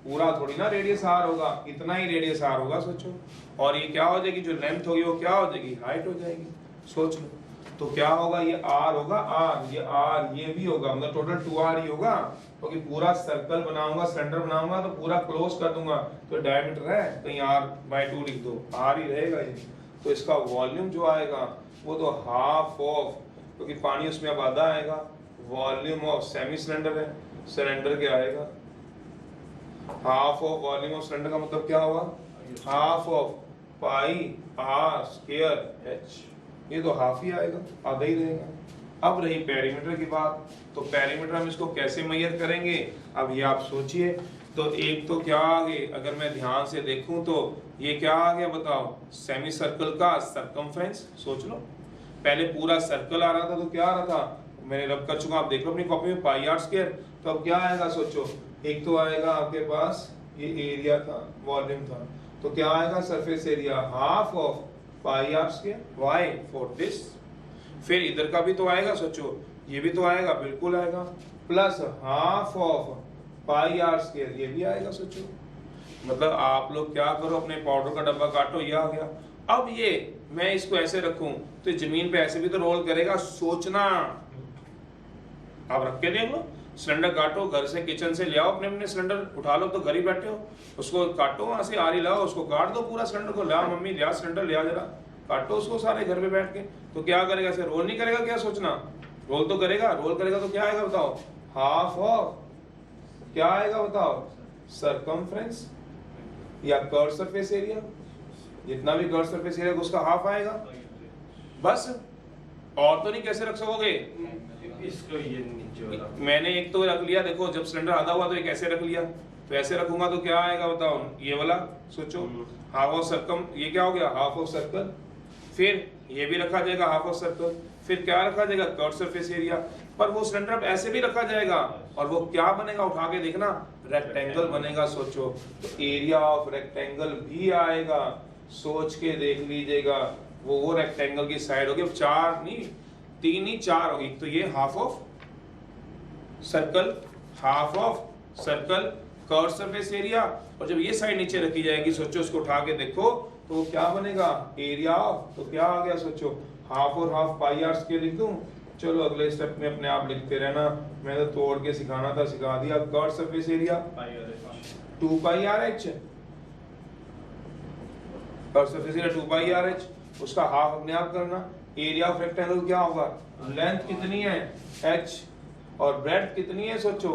पूरा थोड़ी ना रेडियस r होगा, इतना ही रेडियस r होगा, सोचो। और ये क्या हो जाएगी, जो लेंथ होगी वो क्या हो जाएगी, हाइट हो जाएगी, सोच लो। तो क्या होगा, ये r होगा, r, ये r, ये भी होगा, मतलब टोटल 2r ही होगा, क्योंकि पूरा सर्कल बनाऊंगा, सिलेंडर बनाऊंगा तो पूरा क्लोज कर दूंगा, तो डायमीटर है तो यहाँ r/2 लिख दो, r ही रहेगा ये। तो इसका वॉल्यूम जो आएगा वो तो हाफ ऑफ, क्योंकि पानी उसमें अब आधा आएगा, वॉल्यूम ऑफ सेमी सिलेंडर है, सिलेंडर क्या आएगा, half of volume of cylinder का मतलब क्या होगा, half of pi r square h, ये तो हाफ ही आएगा, आधा ही रहेगा। अब रही पेरीमीटर की बात, तो पेरीमीटर हम इसको कैसे मेजर करेंगे, अब ये आप सोचिए। तो एक तो क्या आ गए, अगर मैं ध्यान से देखूं तो ये क्या आ गया बताओ, सेमी सर्कल का सरकमफ्रेंस। सोच लो, पहले पूरा सर्कल आ रहा था तो क्या आ रहा था, मैंने रब कर चुका, आप देख लो अपनी कॉपी में, पाई आर स्क्वायर। तो अब क्या आएगा सोचो, एक तो आएगा आपके पास ये एरिया था, वॉल्यूम था, तो क्या आएगा surface area half of pi r square, why for this. फिर इधर का भी तो आएगा, सोचो ये भी तो आएगा, बिल्कुल आएगा, plus half of pi r square, ये भी आएगा सोचो। मतलब आप लोग क्या करो, अपने पाउडर का डब्बा काटो, ये आ गया। अब ये मैं इसको ऐसे रखूं तो जमीन पे ऐसे भी तो रोल करेगा, सोचना। आप रख के देख लो, सिलेंडर काटो, घर से किचन से ले आओ, अपने अपने सिलेंडर उठा लो, तो घर ही बैठे हो, उसको काटो, वहां से आरी लाओ, उसको काट दो पूरा सिलेंडर को, ला मम्मी लिया सिलेंडर, लिया जरा, काटो उसको सारे घर पे बैठ के। तो क्या करेगा, ऐसे रोल नहीं करेगा, क्या सोचना, रोल तो करेगा, रोल करेगा तो क्या आएगा बताओ, हाफ ऑफ क्या आएगा बताओ, सरकमफ्रेंस या कर्व सरफेस एरिया, जितना भी कर्व सरफेस एरिया उसका हाफ आएगा बस। और तो नहीं कैसे रख सकोगे इसको, ये नीचे वाला मैंने एक तो रख लिया, देखो जब सिलेंडर आधा हुआ तो एक ऐसे रख लिया, तो ऐसे रखूंगा तो क्या आएगा बताओ, ये वाला सोचो, हाफ ऑफ सर्कम, ये क्या हो गया हाफ ऑफ सर्कल। फिर ये भी रखा जाएगा हाफ ऑफ सर्कल, फिर क्या रखा जाएगा कर्व सरफेस एरिया। पर वो सिलेंडर अब ऐसे भी रखा जाएगा और वो क्या बनेगा, उठा के देखना, रेक्टेंगल बनेगा सोचो। तो एरिया ऑफ रेक्टेंगल भी आएगा, सोच के देख लीजिएगा, वो रेक्टेंगल की साइड होगी, चार नहीं, तीन ही चार होगी। तो ये half of circle, half of circle, curve surface area, और जब ये साइड नीचे रखी जाएगी सोचो, उसको उठा के देखो तो वो क्या बनेगा, एरिया ऑफ, तो क्या आ गया सोचो, हाफ और हाफ पाई आर स्क्वायर लिख दूं। चलो अगले स्टेप में अपने आप लिखते रहना, मैंने तो तोड़ के सिखाना था, सिखा दिया। Curve surface area 2 pi r h, curve surface area 2 pi r h, उसका हाफ अपने आप करना। एरिया ऑफ रेक्टेंगल क्या होगा, लेंथ कितनी है h, और ब्रेड्थ कितनी है सोचो,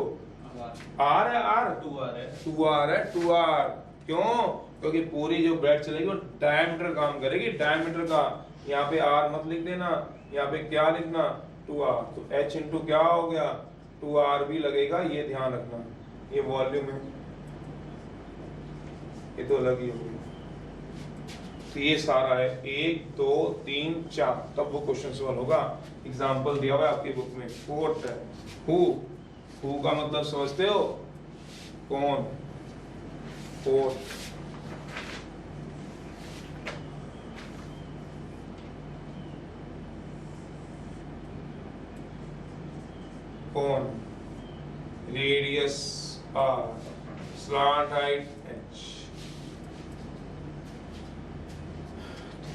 r है, r 2r है, 2r। क्यों, क्योंकि पूरी जो ब्रेड चलेगी वो डायमीटर काम करेगी, डायमीटर का। यहाँ पे r मत लिख देना, यहाँ पे क्या लिखना 2r, तो h इंटू क्या हो गया 2r भी लगेगा, ये ध्यान रखना। ये वॉल्यूम है, ये तो अलग ही हो गई। तो ये सारा है 1 2 3 4, तब वो क्वेश्चन सॉल्व होगा। एग्जांपल दिया हुआ है आपकी बुक में। फोर्थ है हु का मतलब समझते हो, कौन, फोर्थ। कौन, radius r, slant height h।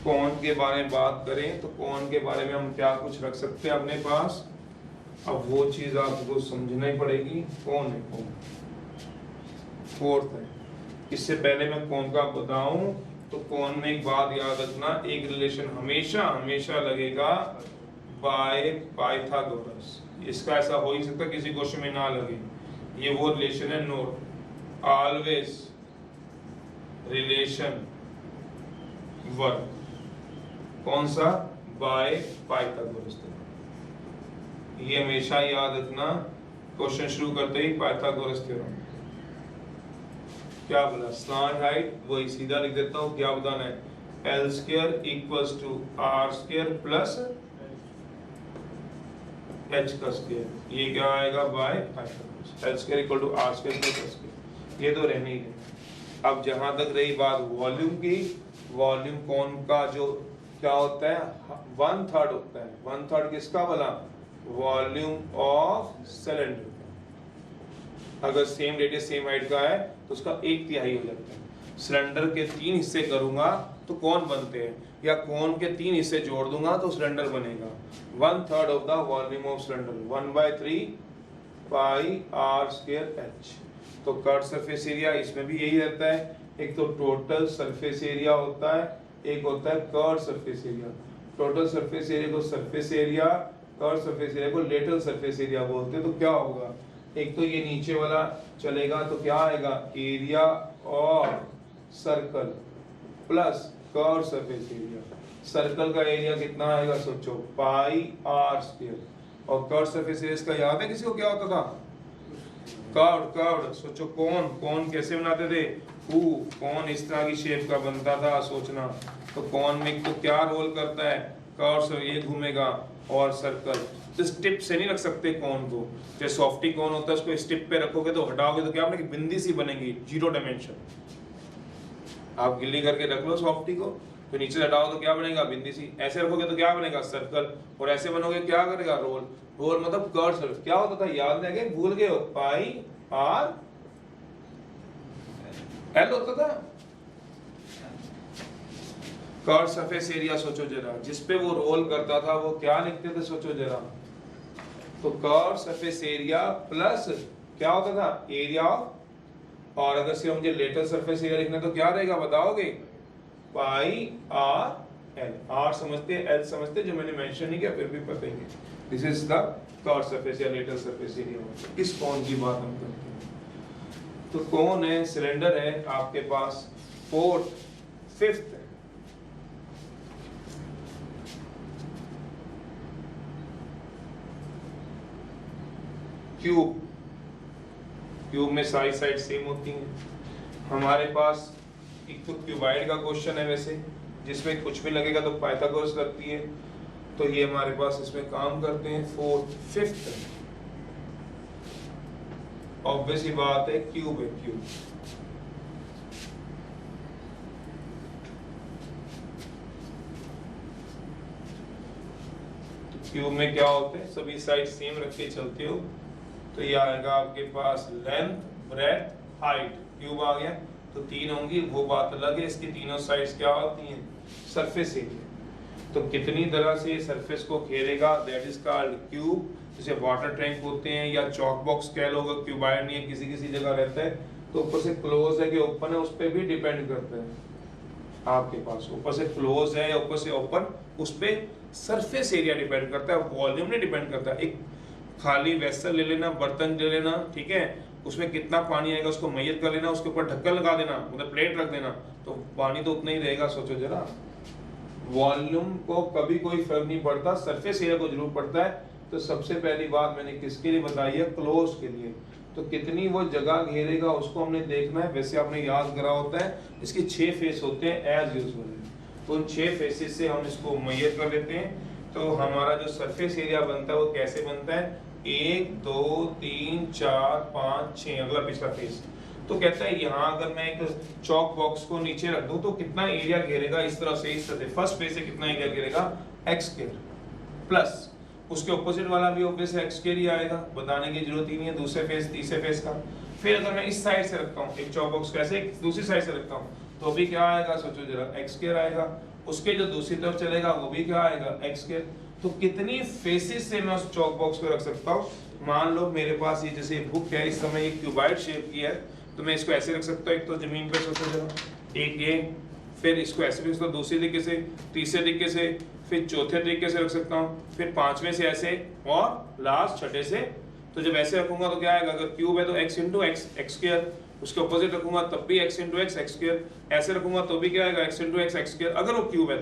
कौन के बारे में बात करें तो कौन के बारे में हम क्या कुछ रख सकते हैं अपने पास, अब वो चीज आपको समझना ही पड़ेगी। कौन है, कौन फोर्थ है। इससे पहले मैं कौन का बताऊं तो कौन में एक बात याद रखना, एक रिलेशन हमेशा हमेशा लगेगा बाय पाइथागोरस। इसका ऐसा हो ही सकता किसी क्वेश्चन में ना लगे, ये वो रिलेशन है, नोट, ऑलवेज रिलेशन वर्क, कौन सा, बाय पाइथागोरस। ये हमेशा याद रखना, क्वेश्चन शुरू करते ही पाइथागोरस थ्योरम। क्या बोला, स्लैंट हाइट, वही सीधा लिख देता हूँ, क्या बताना है, L square equals to R square plus H का स्क्वायर। ये क्या आएगा, by Pythagoras, L square equal to R square plus H square. ये तो रहने ही है। अब जहां तक रही बात वॉल्यूम की, वॉल्यूम कौन का जो क्या होता है, 1/3 होता है। 1/3 किसका बोला, वॉल्यूम ऑफ सिलेंडर। अगर सेम रेडियस सेम हाइट का है तो उसका 1/3 हो जाता है। सिलेंडर के 3 हिस्से करूंगा तो कौन बनते हैं, या कौन के 3 हिस्से जोड़ दूंगा तो सिलेंडर बनेगा। 1/3 of the volume of cylinder, 1/3 pi r square h। तो कर्व सरफेस एरिया इसमें भी यही रहता है, एक तो टोटल सरफेस एरिया होता है, एक होता है curve surface area. Total surface area को surface area, curve surface area को लेटरल सरफेस एरिया बोलते हैं। तो क्या होगा, एक तो ये नीचे वाला चलेगा तो क्या आएगा, area of circle plus curve surface area. Circle का एरिया कितना आएगा सोचो, पाई r स्क्वायर, और कर्व सरफेस एरिया का याद है किसी को क्या होता था? कर्व कर्व सोचो, कौन कौन कैसे बनाते थे? कौन इस तरह की शेप का बनता था, सोचना। तो कौन में तो क्या रोल करता है? कर्व, ये घूमेगा और सर्कल। तो स्टिप से नहीं रख सकते कौन को, जैसे सॉफ्टी कौन होता है उसको स्टिप पे रखोगे तो हटाओगे तो क्या बनेगी? बिंदी सी बनेगी, 0 डायमेंशन। आप गिल्ली करके रख लो सॉफ्टी को, तो नीचे से हटाओ तो क्या बनेगा? बिंदी सी। ऐसे रखोगे तो क्या बनेगा? सर्कल। और ऐसे बनोगे क्या करेगा? रोल। रोल मतलब कर्व सर्कल। क्या होता था याद रह गए? भूल गए हो? पाई आर एल होता था कर्व सरफेस एरिया। सोचो जरा, जिसपे वो रोल करता था वो क्या लिखते थे? सोचो जरा, तो कर्व सरफेस एरिया प्लस क्या होता था? एरिया ऑफ, और अगर सिर्फ मुझे लेटरल सरफेस एरिया लिखना तो क्या रहेगा बताओगे? पाई आर एल। आर समझते हैं, एल समझते हैं, जो मैंने मेंशन नहीं किया फिर भी पता ही है। This is the curve surface या लेटरल सरफेस एरिया। किस कोन की बात हम करते हैं? तो कोन है, सिलेंडर है आपके पास, फोर्थ फिफ्थ क्यूब। क्यूब में सारी साइड सेम होती हैं। हमारे पास एक तो क्यूबाइड का क्वेश्चन है वैसे, जिसमें कुछ भी लगेगा तो पाइथागोरस लगती है, तो ये हमारे पास इसमें काम करते हैं। फोर्थ फिफ्थ ऑब्वियस ही बात है क्यूब है, क्यूब। क्यूब में क्या होते हैं? सभी साइड सेम रख के चलते हो, तो ये आएगा आपके पास लेंथ ब्रेड्थ हाइट। क्यूब आ गया तो 3 होंगी, वो बात अलग है। इसकी तीनों साइड्स क्या होती हैं? Surface area. तो कितनी तरह से सरफेस को घेरेगा, दैट इज कॉल्ड क्यूब। जैसे वाटर टैंक होते हैं या चॉक बॉक्स कह लो, क्यूबाइड नहीं है, किसी किसी जगह रहता है तो ऊपर से क्लोज है कि ओपन है उस पर भी डिपेंड करता है। आपके पास ऊपर से क्लोज है या ऊपर से ओपन, उस पर सरफेस एरिया डिपेंड करता है, वॉल्यूम नहीं डिपेंड करता। एक खाली वेसल ले लेना, बर्तन ले लेना, ठीक है, उसमें कितना पानी आएगा उसको मेजर कर लेना, उसके ऊपर ढक्कन लगा देना, मतलब प्लेट रख देना, तो पानी तो उतना ही रहेगा। सोचो जरा, वॉल्यूम को कभी कोई फर्क नहीं पड़ता, सरफेस एरिया को जरूर पड़ता है। तो सबसे पहली बात मैंने किसके लिए बताई है? क्लोज के लिए। तो कितनी वो जगह घेरेगा उसको हमने देखना है। वैसे आपने याद करा होता है, इसके 6 फेस होते हैं एज यूजुअल। तो उन 6 फेसेस से हम इसको मेजर कर लेते हैं। तो हमारा जो सरफेस एरिया बनता है वो कैसे बनता है? 1 2 3 4 5 6, अगला पिछला फेस। तो कहता है यहाँ अगर मैं एक चॉक बॉक्स को नीचे रख दूं तो कितना एरिया घेरेगा? इस तरह से, इस तरह से फर्स्ट फेस से कितना एरिया घेरेगा? x स्क्वायर प्लस उसके ऑपोजिट वाला भी ऑब्वियस x स्क्वायर ही आएगा, बताने की जरूरत ही नहीं है। दूसरे फेस तीसरे फेस का। फिर अगर मैं इस साइड से रखता हूँ एक चॉक बॉक्स को, ऐसे दूसरी साइड से रखता हूँ तो भी क्या आएगा? सोचो जरा, x स्क्वायर आएगा। उसके जो दूसरी तरफ चलेगा वो भी क्या आएगा? x square. तो कितनी फेसेस से मैं उस चॉक बॉक्स को रख सकता हूँ? मान लो मेरे पास ये जैसे बुक है, इस समय एक क्यूबाइड शेप की है, तो मैं इसको ऐसे रख सकता हूँ। एक तो जमीन पे सोचो जरा, एक ये, फिर इसको ऐसे भी रख सकता हूँ, दूसरे तरीके से, तीसरे तरीके से, फिर चौथे तरीके से रख सकता हूँ, फिर पांचवें से ऐसे, और लास्ट छठे से। तो जब ऐसे रखूंगा तो क्या आएगा? अगर क्यूब है तो x into x, x square. उसके ऑपोजिट रखूंगा तब भी x into x, x square. ऐसे रखूंगा तो भी क्या आएगा? x into x, x square, अगर वो क्यूब है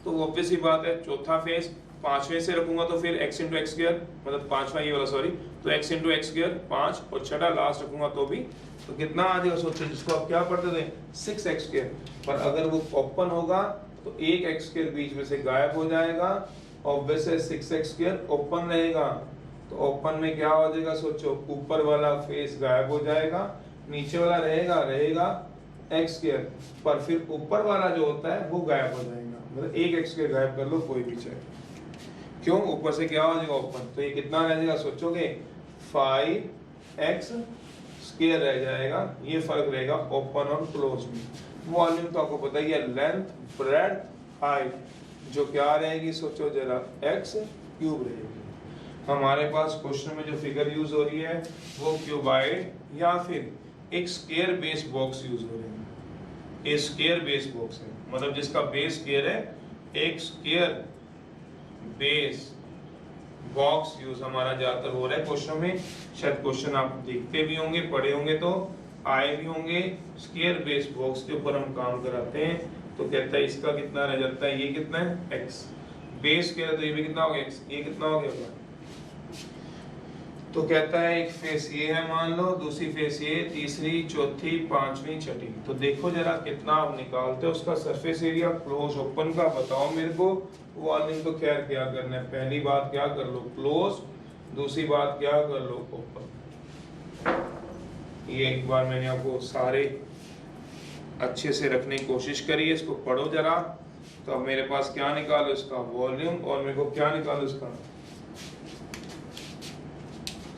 तो ऑब्वियस ही बात है। चौथा फेस पांचवें से रखूंगा तो फिर x इंटू एक्स स्क्वायर, मतलब पांचवा ये वाला, सॉरी, तो x इंटू एक्स स्क्वायर 5, और छठा लास्ट रखूंगा तो भी, तो कितना आ जाएगा? सोचो, जिसको आप क्या पढ़ते थे? 6x square. पर अगर वो ओपन होगा तो एक x स्क्वायर बीच में से गायब हो जाएगा, ऑब्वियस है 6x स्क्वायर ओपन रहेगा। तो ओपन में क्या हो जाएगा? सोचो, ऊपर वाला फेस गायब हो जाएगा, नीचे वाला रहेगा x स्क्वायर, पर फिर ऊपर वाला जो होता है वो गायब हो जाएगा। मतलब एक x स्क्वायर गायब कर लो कोई भी चाहे, क्यों? ऊपर से क्या हो जाएगा? ओपन। तो ये कितना रह जाएगा? सोचोगे 5x स्क्वायर रह जाएगा। ये फर्क रहेगा ओपन और क्लोज में। वॉल्यूम तो आपको पता ही है, लेंथ ब्रेड्थ हाइट, जो क्या रहेगी? सोचो जरा, x क्यूब रहेगी। हमारे पास क्वेश्चन में जो फिगर यूज हो रही है वो क्यूबाइड या फिर एक स्क्वायर बेस बॉक्स यूज हो रही है। एक स्क्वायर बेस बॉक्स है, मतलब जिसका बेस स्क्वायर है, एक स्क्वायर बेस बॉक्स यूज हमारा ज्यादातर हो रहा है क्वेश्चन में। शायद क्वेश्चन आप देखते भी होंगे, पढ़े होंगे, तो आए भी होंगे। स्क्वायर बेस बॉक्स के ऊपर हम काम कराते हैं। तो कहता है इसका कितना रह जाता है? ये कितना है? x। बेस स्क्वायर, तो ये भी कितना हो गया? x। ये कितना हो गया? तो कहता है एक फेस ये है मान लो, दूसरी फेस ये, तीसरी, चौथी, पांचवी, छठी। तो देखो जरा कितना आप निकालते हो उसका सरफेस एरिया क्लोज ओपन का, बताओ मेरे को। वॉल्यूम तो खैर क्या करना है, पहली बात क्या कर लो क्लोज, दूसरी बात क्या कर लो ओपन। ये एक बार मैंने आपको सारे अच्छे से रखने की कोशिश करी है, इसको पढ़ो जरा। तो अब मेरे पास क्या निकालो इसका वॉल्यूम, और मेरे को क्या निकालो इसका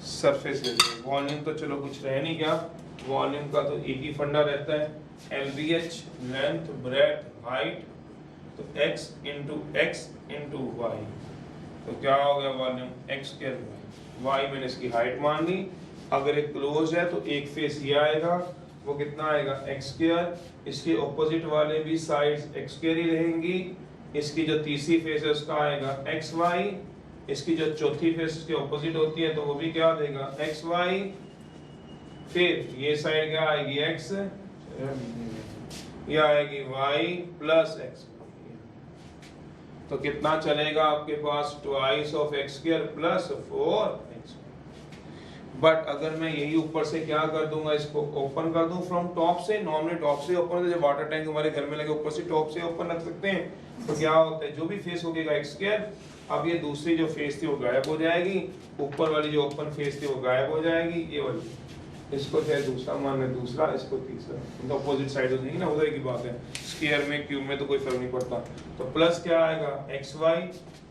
सरफेस एरिया। वॉल्यूम तो चलो कुछ रह नहीं गया, वॉल्यूम का तो एक ही फंडा रहता है LBH, लेंथ, ब्रेथ, हाइट। तो x into x into y, तो क्या हो गया वॉल्यूम x स्क्वायर वाई। मैंने इसकी हाइट मान ली। अगर एक क्लोज है तो एक फेस ये आएगा, वो कितना आएगा x स्क्वायर। इसके ऑपोजिट वाले भी साइड्स x स्क्वायर ही रहेंगी। इसकी जो तीसरी फेस है उसका आएगा xy। इसकी जो चौथी फेस उसके ऑपोजिट होती है तो वो भी क्या देगा xy। फिर ये साइड क्या आएगी x, ये आएगी y प्लस x। तो कितना चलेगा आपके पास twice of x square plus 4x। But अगर मैं यही ऊपर से क्या कर दूंगा, इसको ओपन कर दूं फ्रॉम टॉप से, नॉर्मली टॉप से ओपन, जब वाटर टैंक हमारे घर में लगे ऊपर से टॉप से ओपन रख सकते हैं। तो क्या होता है जो भी फेस होगी x स्क्वायर, अब ये दूसरी जो फेस थी वो गायब हो जाएगी, ऊपर वाली जो ओपन फेस थी वो गायब हो जाएगी, ये वाली। इसको चाहे दूसरा मान ले दूसरा, इसको तीसरा, तो अपोजिट साइड हो जाएगी ना, उधर की बात है। स्क्वायर में क्यूब में तो कोई फर्क नहीं पड़ता। तो प्लस क्या आएगा xy,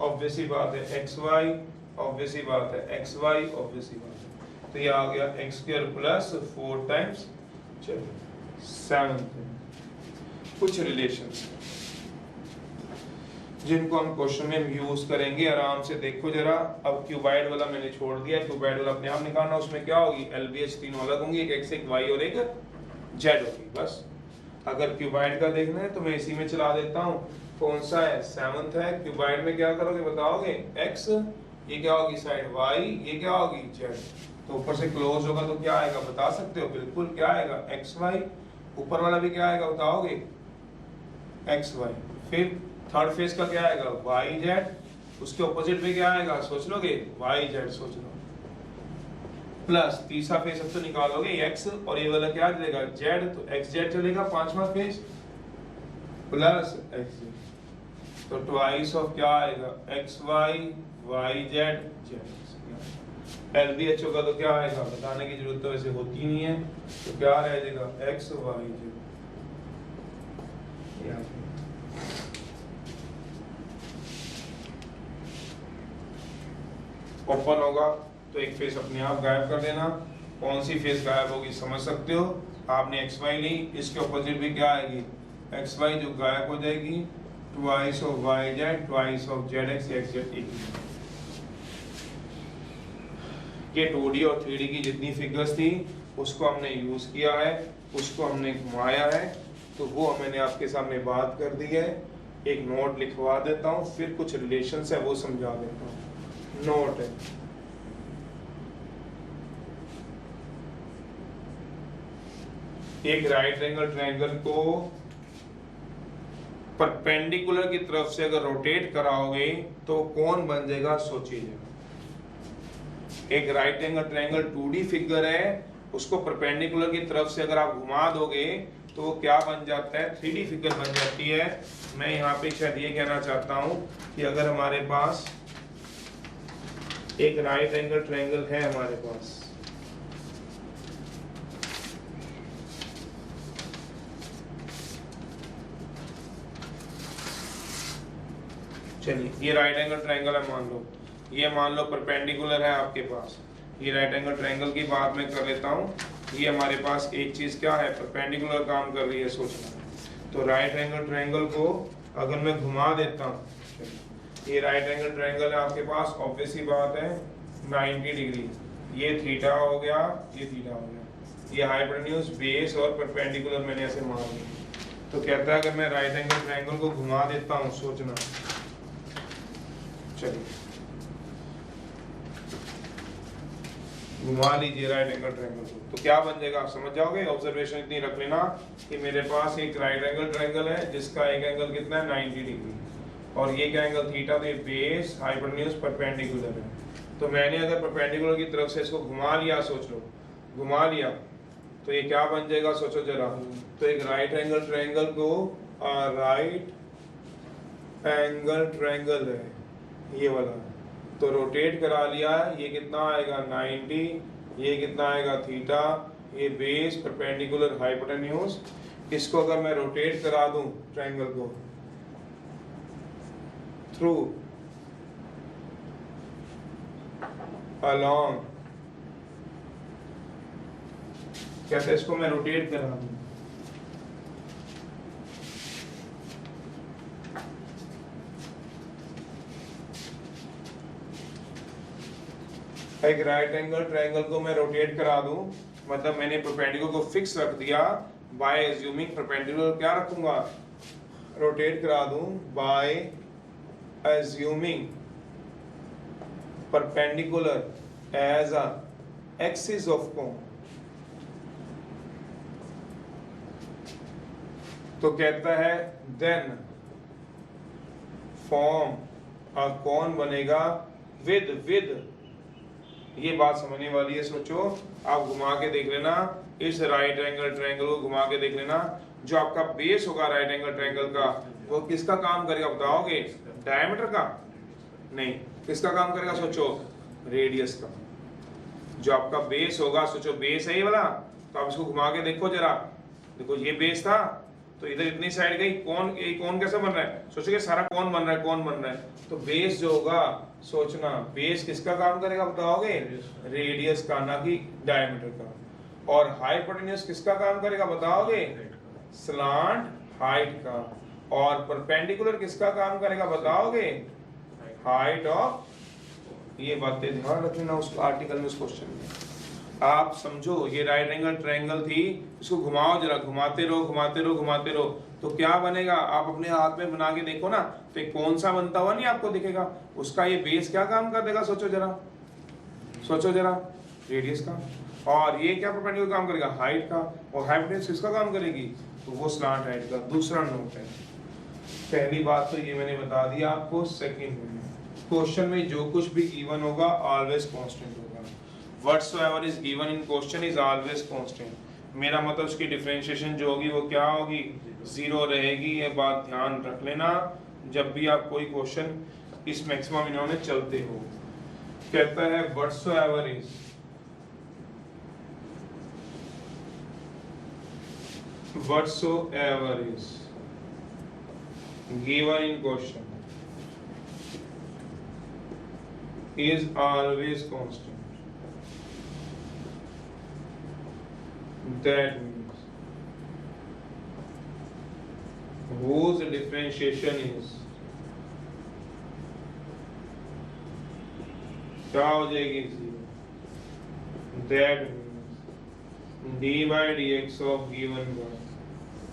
ऑब्वियसली बात है xy, ऑब्वियसली बात है xy, ऑब्वियसली बात है। तो ये आ गया x स्क्वायर प्लस 4 टाइम्स, चलो 7। कुछ रिलेशंस जिनको हम क्वेश्चन में यूज करेंगे, आराम से देखो जरा। अब क्यूबाइड वाला मैंने छोड़ दिया, क्यूबाइड वाला अपने आप निकालना। उसमें क्या होगी LBH तीनों अलग होंगी, एक x एक y और एक z होगी बस। अगर क्यूबाइड का देखना है तो मैं इसी में चला देता हूँ। कौन सा है 7th है। क्यूबाइड में क्या करोगे बताओगे x, ये क्या होगी साइड y, ये क्या होगी z। तो ऊपर से क्लोज होगा तो क्या आएगा बता सकते हो, बिल्कुल क्या आएगा xy। ऊपर वाला भी क्या आएगा बताओगे xy। फिर थर्ड फेस का क्या आएगा yz, उसके ऑपोजिट पे क्या आएगा सोच लोगे yz, सोच लो। प्लस तीसरा फेस अब तो निकालोगे x, और ये वाला क्या चलेगा z, तो xz चलेगा पांचवा फेस प्लस xz। तो ट्वाइस ऑफ क्या आएगा xy yz z। LBH होगा तो क्या आएगा बताने की जरूरत तो वैसे होती नहीं है, तो क्या रह जाएगा x y z। ओपन होगा तो एक फेस अपने आप गायब कर देना। कौन सी फेस गायब होगी समझ सकते हो। आपने xy ली, इसके ऑपोजिट भी क्या आएगी xy, जो गायब हो जाएगी twice of yz, twice of zx, xz एक। ये 2D और 3D की जितनी फिगर्स थी उसको हमने यूज किया है, उसको हमने घुमाया है, तो वो मैंने आपके सामने बात कर दी है। एक नोट लिखवा देता हूँ, फिर कुछ रिलेशंस है वो समझा देता हूँ। नोट है, एक राइट एंगल ट्रायंगल को परपेंडिकुलर की तरफ से अगर रोटेट कराओगे तो कौन बन जाएगा सोचिए। एक right angle triangle 2D figure है, उसको परपेंडिकुलर की तरफ से अगर आप घुमा दोगे तो वो क्या बन जाता है 3D फिगर बन जाती है। मैं यहाँ पे शायद ये कहना चाहता हूँ कि अगर हमारे पास एक राइट एंगल ट्रायंगल है हमारे पास, चलिए ये राइट एंगल ट्रायंगल है मान लो, ये मान लो परपेंडिकुलर है आपके पास। ये राइट एंगल ट्रायंगल की बात मैं कर लेता हूँ। ये हमारे पास एक चीज क्या है परपेंडिकुलर काम कर रही है सोचना। तो राइट एंगल ट्रायंगल को अगर मैं घुमा देता हूँ, ये राइट एंगल ट्रायंगल है आपके पास, ऑब्वियस ही बात है 90 डिग्री। ये थीटा हो गया, ये थीटा हो गया, ये हाइपोटेन्यूज बेस और परपेंडिकुलर मैंने ऐसे मान लिया। तो कहता है अगर मैं राइट एंगल ट्रायंगल को घुमा देता हूँ सोचना, चलिए घुमा लीजिए राइट एंगल ट्रायंगल को, तो क्या बन जाएगा आप समझ जाओगे। ऑब्जर्वेशन इतनी रख लेना कि मेरे पास एक राइट एंगल ट्रायंगल है जिसका एक एंगल कितना है 90 डिग्री, और ये क्या एंगल थीटा, तो ये बेस हाइपोटेन्यूज परपेंडिकुलर है। तो मैंने अगर परपेंडिकुलर की तरफ से इसको घुमा लिया, सोच लो घुमा लिया, तो ये क्या बन जाएगा सोचो जरा। तो एक राइट एंगल ट्रायंगल को राइट एंगल ट्रायंगल है ये वाला, तो रोटेट करा लिया, ये कितना आएगा 90, ये कितना आएगा थीटा, ये बेस परपेंडिकुलर हाइपोटेन्यूज। इसको अगर मैं रोटेट करा दूं ट्रायंगल को थ्रू अलोंग, कैसे इसको मैं रोटेट करा दूं, एक राइट एंगल ट्रायंगल को मैं रोटेट करा दूं, मतलब मैंने परपेंडिकुलर को फिक्स रख दिया बाय एज्यूमिंग परपेंडिकुलर क्या रखूंगा, रोटेट करा दूं by assuming perpendicular as a axis of cone. तो कहता है देन फॉर्म अ कोन बनेगा विद ये बात समझने वाली है। सोचो आप घुमा के देख लेना, इस राइट एंगल ट्रायंगल को घुमा के देख लेना, जो आपका बेस होगा राइट एंगल ट्रायंगल का वो किसका काम करेगा बताओगे, डायमीटर का नहीं, किसका काम करेगा सोचो, रेडियस का। जो आपका बेस होगा, सोचो बेस है ये वाला, तो आप इसको घुमा के देखो जरा, देखो ये बेस था तो इधर इतनी साइड गई, कौन कैसा बन रहा है, सोचो कि सारा कौन बन रहा है, तो बेस जो होगा सोचना बेस किसका काम करेगा बताओगे, रेडियस का, ना कि डायमीटर का। और हाइपोटेन्यूज किसका काम करेगा बताओगे, स्लांट हाइट का। और परपेंडिकुलर किसका काम करेगा बताओगे, हाइट ऑफ। ये बातें ध्यान रख लेना उस आर्टिकल में, उस क्वेश्चन में आप समझो। ये राइट एंगल ट्रायंगल थी, इसको घुमाओ जरा, घुमाते रहो, तो क्या बनेगा, आप अपने हाथ में बना के देखो ना, तो एक कौन सा बनता हुआ नहीं आपको दिखेगा, उसका ये बेस क्या काम कर देगा सोचो जरा, रेडियस का। और ये क्या परपेंडिकुलर काम करेगा, हाइट का। और हाइपोटेन्यूज किसका काम करेगी, तो वो स्लांट हाइट का। दूसरा नोट है, पहली बात तो ये मैंने बता दिया आपको। सेकंड क्वेश्चन में जो कुछ भी गिवन होगा ऑलवेज कांस्टेंट होगा, whatsoever is given in question is always constant. मेरा मतलब उसकी डिफरेंशिएशन जो होगी वो क्या होगी, जीरो रहेगी। ये बात ध्यान रख लेना जब भी आप कोई क्वेश्चन इस मैक्सिमम इन्होंने चलते हो। कहता है whatsoever is given in question is always constant. That means whose differentiation is क्या हो जाएगी, that means d by dx of given one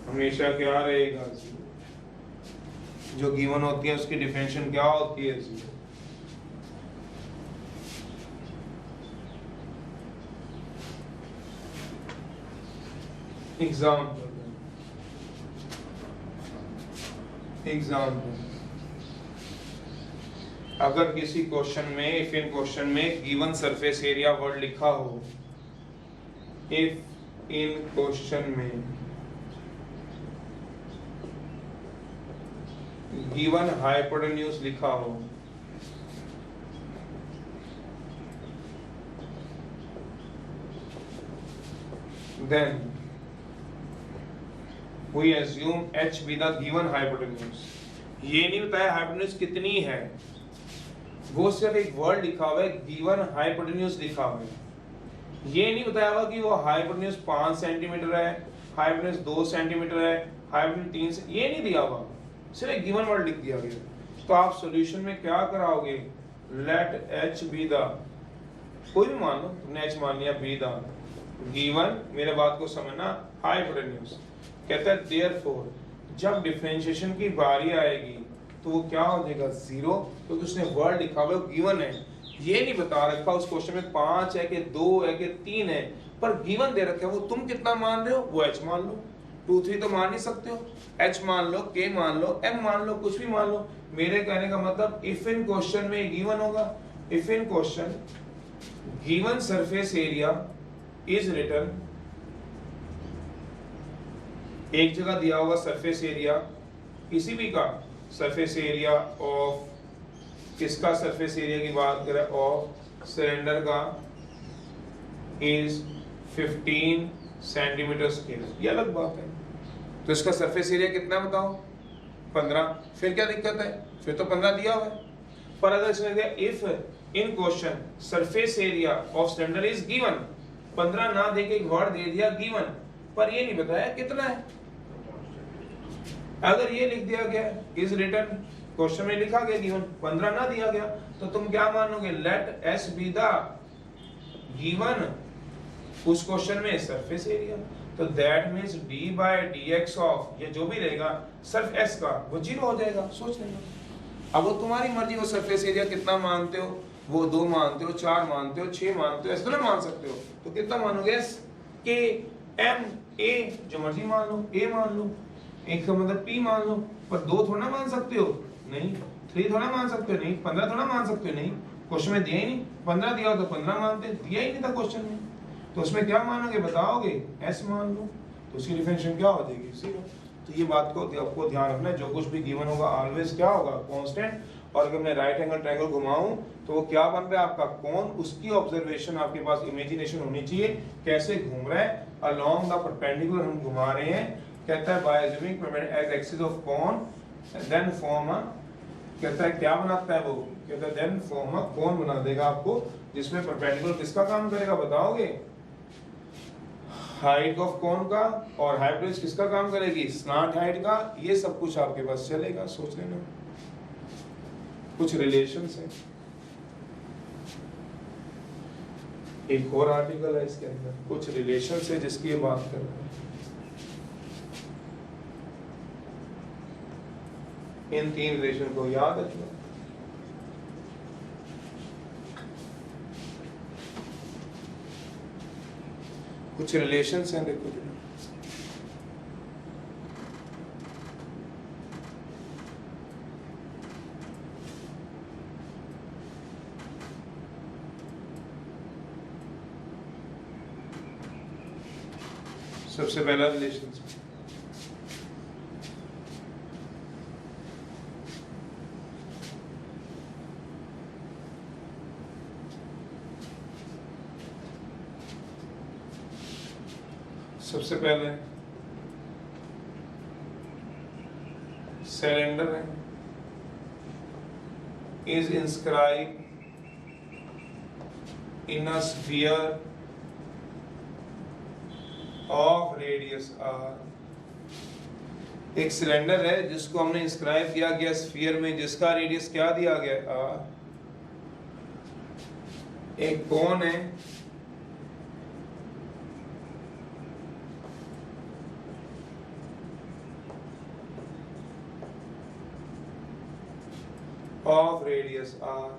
हमेशा क्या रहेगा, जो गिवन होती है उसकी डिफरेंशिएशन क्या होती है, जीरो। एग्जाम्पल अगर किसी क्वेश्चन में, इफ इन क्वेश्चन में गिवन सरफेस एरिया वर्ड लिखा हो, इफ इन क्वेश्चन में गिवन हाइपोटेन्यूज लिखा हो, then we assume h be the given hypotenuse। ये नहीं बताया हाइपोटेन्यूज कितनी है, वो सिर्फ एक वर्ड लिखा हुआ है गिवन हाइपोटेन्यूज लिखा हुआ है। ये नहीं बताया हुआ कि वो हाइपोटेन्यूज 5 सेंटीमीटर है, हाइपोटेन्यूज 2 सेंटीमीटर है, हाइपोटेन्यूज 3 से, ये नहीं दिया हुआ, सिर्फ एक गिवन वर्ड लिख दिया गया। तो आप सॉल्यूशन में क्या कराओगे, लेट h बी द, कोई भी मान लो, तुमने h मान लिया, बी द गिवन, मेरे बात को समझना, हाइपोटेन्यूज। कहता है देयरफॉर जब डिफरेंशिएशन की बारी आएगी तो वो क्या हो जाएगा, जीरो, क्योंकि उसने वर्ड लिखा हुआ है गिवन है। ये नहीं बता रखा उस क्वेश्चन में 5 है कि 2 है कि 3 है, पर गिवन दे रखा है, वो तुम कितना मान रहे हो, वो h मान लो, 2 3 तो मान नहीं सकते हो, h मान लो, k मान लो, m मान लो, कुछ भी मान लो। मेरे कहने का मतलब इफ इन क्वेश्चन में गिवन होगा if in question given surface area is written, एक जगह दिया होगा सरफेस एरिया किसी भी का, सरफेस एरिया ऑफ, किसका सरफेस एरिया की बात करें, ऑफ सिलेंडर का इज 15 सेंटीमीटर स्क्वायर, ये अलग बात है। तो इसका सरफेस एरिया कितना बताओ, 15, फिर क्या दिक्कत है, फिर तो 15 दिया हुआ है। पर अगर इसमें दिया if in question surface area of cylinder is given, 15 ना देके एक वर्ड दे दिया गिवन, पर ये नहीं बताया कितना है। अगर ये लिख दिया गया इज रिटन, क्वेश्चन में लिखा गया गिवन, 15 ना दिया गया, तो तुम क्या मानोगे, let s be the given, उस क्वेश्चन में सरफेस एरिया, तो that means d by dx of, ये जो भी रहेगा सिर्फ s का, वो 0 हो जाएगा। सोच लेना, अब वो तुम्हारी मर्जी, वो सरफेस एरिया कितना मानते हो, वो 2 मानते हो, 4 मानते हो, 6 मानते हो, ऐसे तो ना मान सकते हो। तो कितना मानोगे, s k m a, जो मर्जी मान लो, a मान लो, एक का मतलब p मान लो, पर 2 थोड़ा मान सकते हो, नहीं 3 थोड़ा मान सकते हो, नहीं 15 थोड़ा मान सकते हो, नहीं, क्वेश्चन में दिया ही नहीं, 15 दिया हो तो 15 मानते, दिया ही नहीं था क्वेश्चन में, तो उसमें क्या मानोगे बताओगे, s मान लो, तो उसकी डिफरेंशिएशन क्या हो जाएगी, 0। तो ये बात को आपको ध्यान रखना है, जो कुछ भी गिवन होगा ऑलवेज क्या होगा, कांस्टेंट। और अगर मैं राइट एंगल ट्रायंगल घुमाऊं तो वो क्या बन रहा है आपका कोन, उसकी ऑब्जर्वेशन आपके पास इमेजिनेशन होनी चाहिए, कैसे घूम रहा है अलोंग द परपेंडिकुलर, हम घुमा रहे हैं, कहता है by assuming perpendicular as axis of cone then form a, कहता है क्या बनाता है वो, कहता है देन फॉर्म अ कोन बना देगा आपको, जिसमें परपेंडिकुलर किसका काम करेगा बताओगे, हाइट ऑफ कोन का, और हाइपोटेन्यूज किसका काम करेगी, स्लांट हाइट का, ये सब कुछ आपके पास चलेगा। सोच लेना कुछ रिलेशंस है, एक और आर्टिकल है इसके अंदर, कुछ रिलेशंस है जिसकी ये बात कर रहे हैं। इन 3 रिलेशन को याद रखना। कुछ रिलेशंस हैं, देखो सबसे पहला रिलेशन, सबसे पहले सिलेंडर है is inscribe in a sphere of radius r, एक सिलेंडर है जिसको हमने इंस्क्राइब किया गया स्फीयर में, जिसका रेडियस क्या दिया गया r, एक कोन है ऑफ रेडियस r।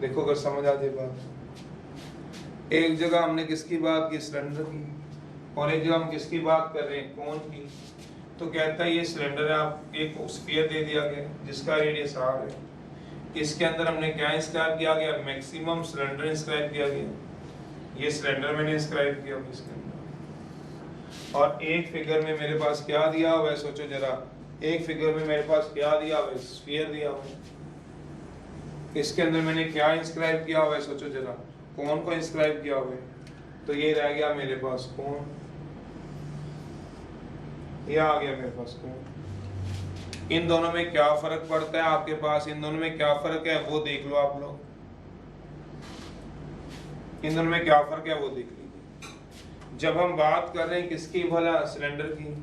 देखो अगर समझ आ जाए बात, एक जगह हमने किसकी बात की, सिलेंडर की, और एक जगह हम किसकी बात कर रहे हैं, कोन की। तो कहता है ये सिलेंडर है, आप एक स्फीयर दे दिया गया जिसका रेडियस r है, इसके अंदर हमने क्या इंस्क्राइब किया गया, मैक्सिमम सिलेंडर इंस्क्राइब किया गया, ये सिलेंडर मैंने इंस्क्राइब किया इसके अंदर। और एक फिगर में मेरे पास क्या दिया हुआ है, सोचो जरा, एक फिगर में मेरे पास क्या दिया हुआ है, स्फीयर दिया हुआ है, इसके अंदर मैंने क्या इंस्क्राइब किया हुआ है, सोचो जरा, कोन को इंस्क्राइब किया हुआ है, तो ये रह गया मेरे पास कोन, ये आ गया मेरे पास कोन। इन दोनों में क्या फर्क पड़ता है आपके पास, इन दोनों में क्या फर्क है वो देख लो आप लोग, इन दोनों में क्या फर्क है वो देख लीजिए। जब हम बात कर रहे हैं किसकी, भला सिलेंडर की,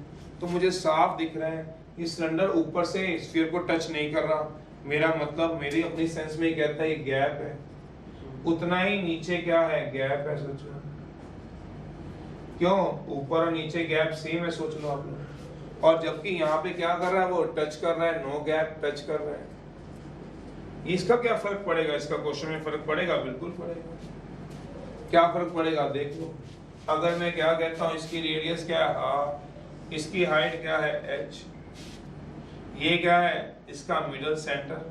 तो मुझे साफ दिख रहा है ये सिलेंडर ऊपर से स्फीयर को टच नहीं कर रहा, मेरा मतलब मेरी अपनी सेंस में कहता है ये गैप है, उतना ही नीचे क्या है, गैप है। सोचो क्यों, ऊपर और नीचे गैप सेम है, सोच लो आप लोग। और जबकि यहाँ पे क्या कर रहा है, वो टच कर रहा है, नो गैप टच कर रहा है। इसका क्या फर्क पड़ेगा, इसका क्वेश्चन में फर्क पड़ेगा, बिल्कुल पड़ेगा। क्या फर्क पड़ेगा देख लो, अगर मैं क्या कहता हूँ इसकी रेडियस क्या है r, इसकी हाइट क्या है h, ये क्या है इसका मिडल सेंटर।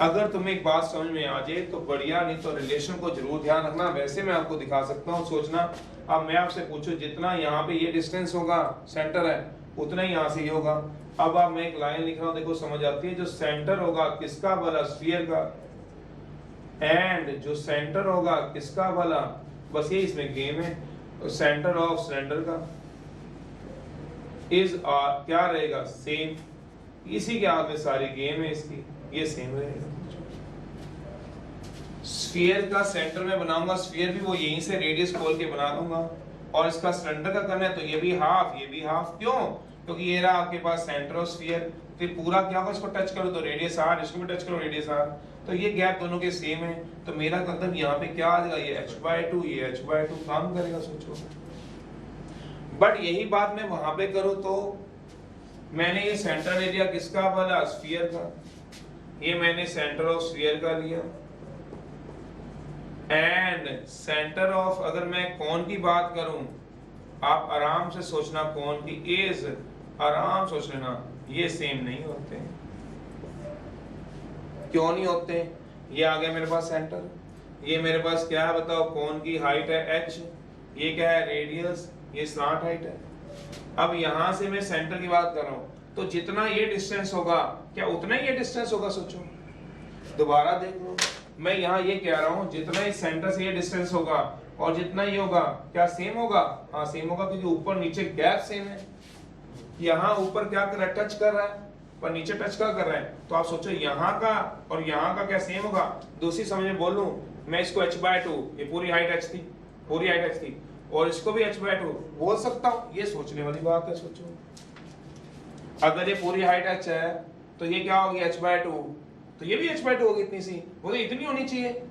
अगर तुम्हें एक बात समझ में आ जाए तो बढ़िया, नहीं तो रिलेशन को जरूर ध्यान रखना। वैसे मैं आपको दिखा सकता हूँ, सोचना। अब मैं आपसे पूछूं, जितना यहाँ पे ये डिस्टेंस होगा, सेंटर है, उतना ही यहाँ से ये होगा। अब आप, मैं एक लाइन लिख रहा हूँ, देखो समझ आती है। जो सेंटर होगा किसका भला, स्फीयर का, एंड जो सेंटर होगा किसका भला, बस ये इसमें गेम है, सेंटर ऑफ सिलेंडर का इज क्या रहेगा, सेम। इसी के हाथ में सारी गेम है इसकी, ये सेम रहेगा। स्फीयर का सेंटर में बनाऊंगा, स्फीयर भी वो यहीं से रेडियस खोल के बना दूंगा, और इसका सिलेंडर का करना है तो ये भी हाफ, ये भी हाफ। क्यों? क्योंकि ये रहा आपके पास सेंटर ऑफ स्फीयर, फिर पूरा क्या होगा, इसको टच करो तो रेडियस आर, इसको भी टच करो रेडियस आर, तो ये गैप दोनों के सेम है। तो मेरा मतलब यहाँ पे क्या आ जाएगा, ये h/2, ये h/2 काम करेगा, सोचो। बट यही बात मैं वहां पे करूँ तो मैंने ये सेंटर एरिया किसका बोला, स्फीयर का, ये मैंने सेंटर ऑफ स्फीयर का लिया, एंड सेंटर ऑफ, अगर मैं कोण की बात करूं, आप आराम से सोचना, कोण की इज, आराम सोच लेना, ये सेम नहीं होते। क्यों नहीं होते? ये आ गया मेरे पास सेंटर, ये मेरे पास क्या है बताओ, कोण की हाइट है h, ये क्या है, रेडियस, ये स्लॉट हाइट है। अब यहां से मैं सेंटर की बात कर रहा हूं, तो जितना ये डिस्टेंस होगा, क्या उतना ही ये डिस्टेंस होगा, सोचो। दोबारा देख लो, मैं यहाँ ये कह रहा हूँ, जितना इस सेंटर से ये डिस्टेंस होगा और जितना ये होगा, क्या सेम होगा? हाँ सेम होगा, क्योंकि ऊपर नीचे गैप सेम है। यहाँ ऊपर क्या कर रहा है, टच कर रहा है, पर नीचे टच क्या कर रहा है। तो आप सोचो यहाँ का और यहाँ का क्या सेम होगा? दूसरी समझ में बोलूं, मैं इसको h/2, ये पूरी हाइट h थी, पूरी हाइट h थी, और इसको भी h/2 बोल सकता हूँ। ये सोचने वाली बात है, सोचो। अगर ये पूरी हाइट h है तो ये क्या होगी, h/2, तो ये भी h/2 होगी, इतनी सी, वो तो इतनी होनी चाहिए।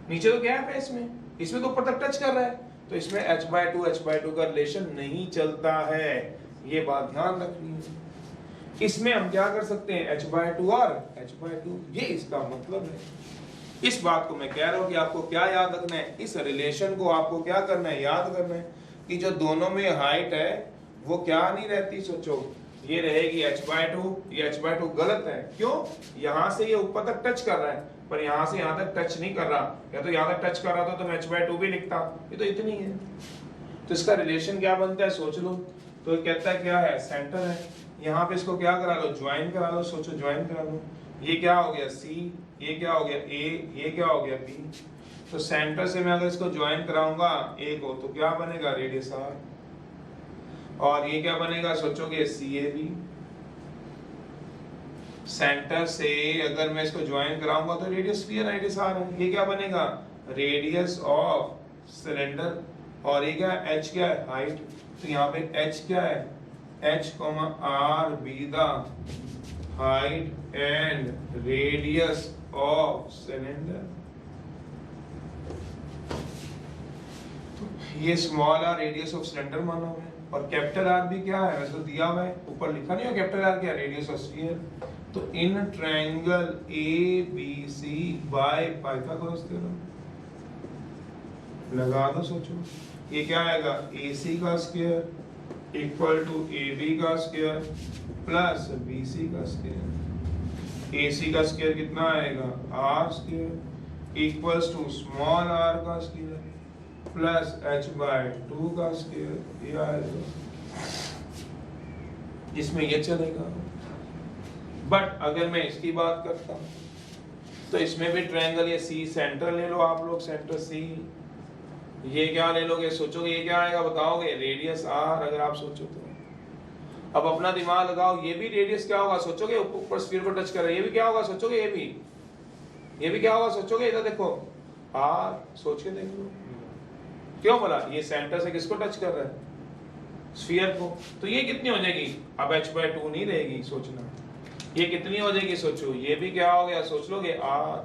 नीचे तो गैप है इसमें, इसमें तो ऊपर तक टच कर रहा है, तो इसमें h/2 का रिलेशन नहीं चलता है, ये बात ध्यान रखनी है। इसमें हम क्या कर सकते हैं, h/2 और h/2, ये इसका मतलब है। इस बात को मैं कह रहा हूं कि आपको क्या याद रखना है, इस रिलेशन को आपको क्या करना है, याद करना है कि जो दोनों में हाइट है वो क्या नहीं रहती, सोचो, ये रहेगी h/2, ये h/2 गलत है। क्यों? यहां से ये ऊपर तक टच कर रहा है, पर यहां से यहां तक टच नहीं कर रहा, या तो यहां तक टच कर रहा था तो मैं h/2 भी लिखता, ये तो इतनी है। तो इसका रिलेशन क्या बनता है, सोच लो। तो ये कहता है क्या है, सेंटर है, यहाँ पे इसको क्या करा लो, ज्वाइन करा लो, सोचो, ज्वाइन करा लो। ये क्या हो गया C, ये क्या हो गया A, ये क्या हो गया B। तो सेंटर से मैं अगर इसको ज्वाइन कराऊंगा A को, तो क्या बनेगा, रेडियस R, और ये क्या बनेगा, सोचोगे, CAB। सेंटर से अगर मैं इसको ज्वाइन कराऊंगा तो रेडियस भी है, रेडियस R है, ये क्या बनेगा, रेडियस ऑफ सिलेंडर, और ये क्या है, H क्या है, हाइट। तो यहाँ पे H क्या है, H, R be the height and radius of cylinder। ये small r radius of cylinder माना हुआ है, और कैपिटल R भी क्या है, वैसे तो दिया हुआ है, ऊपर लिखा नहीं हो कैपिटल R क्या, रेडियस ऑफ स्फीयर। तो in triangle ABC by Pythagoras theorem लगा दो, सोचो, ये क्या आएगा, AC का स्क्वायर इक्वल टू AB का स्क्वायर प्लस BC का स्क्वायर। AC का स्क्वायर कितना आएगा, R square equals to small r का स्क्वायर प्लस h/2 का स्क्वायर, ये आएगा, इसमें ये चलेगा। बट अगर मैं इसकी बात करता हूँ तो इसमें भी ट्रायंगल, ये C सेंटर ले लो आप लोग, सेंटर C, ये क्या ले लोगे, सोचोगे ये क्या आएगा, बताओगे, रेडियस R। अगर आप सोचो तो अब अपना दिमाग लगाओ, ये भी रेडियस क्या होगा, सोचोगे, ऊपर स्फीयर को टच कर रहा है, ये भी क्या होगा, सोचोगे, ये भी क्या होगा, सोचोगे, इधर देखो R, सोच के देख लो। क्यों बोला, ये सेंटर से किसको टच कर रहा है, स्फीयर को। तो ये कितनी हो जाएगी, अब h/2 नहीं रहेगी, सोचना, ये कितनी हो जाएगी, सोचो, ये भी क्या हो गया, सोच लोगे R,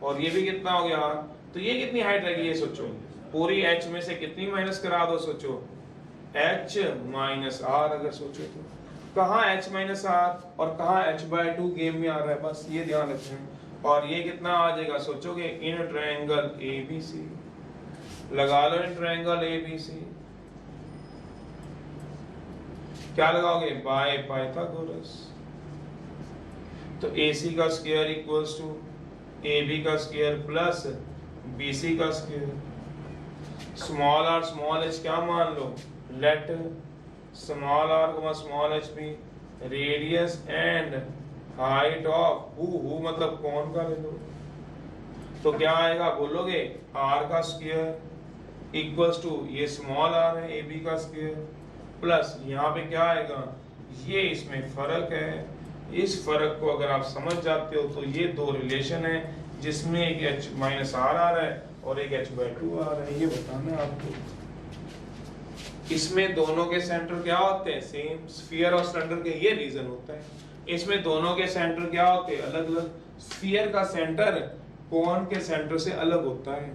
और ये भी कितना हो गया R, तो ये कितनी हाइट रहेगी, ये सोचो, पूरी h में से कितनी माइनस करा दो, सोचो, h-r। अगर सोचो तो कहाँ h-r और कहाँ h/2 गेम में आ रहा है, बस ये ध्यान रखें। और ये कितना आ जाएगा, सोचोगे, इन ट्रायंगल ABC लगा लो, इन ट्रायंगल ABC क्या लगाओगे, बाय पाइथागोरस। तो AC का square equals to A B का स्क्वायर प्लस बी सी का square. Small r small h क्या मान लो, लेट स्मॉल आर को small h be radius and height of who मतलब कौन का ले लो। तो क्या आएगा बोलोगे, आर का स्क्वायर इक्वल्स टू ये स्मॉल आर है ए बी का स्क्वायर प्लस यहाँ पे क्या आएगा, ये इसमें फर्क है। इस फर्क को अगर आप समझ जाते हो तो ये दो रिलेशन है जिसमें एक h माइनस आर आ रहा है और एक h/2 आ रहा है, ये बताना है आपको। इसमें दोनों के सेंटर क्या होते हैं, सेम। स्फीयर और सिलेंडर के ये रीजन होता है। इसमें दोनों के सेंटर क्या होते हैं, अलग अलग। स्फीयर का सेंटर कोन के सेंटर से अलग होता है,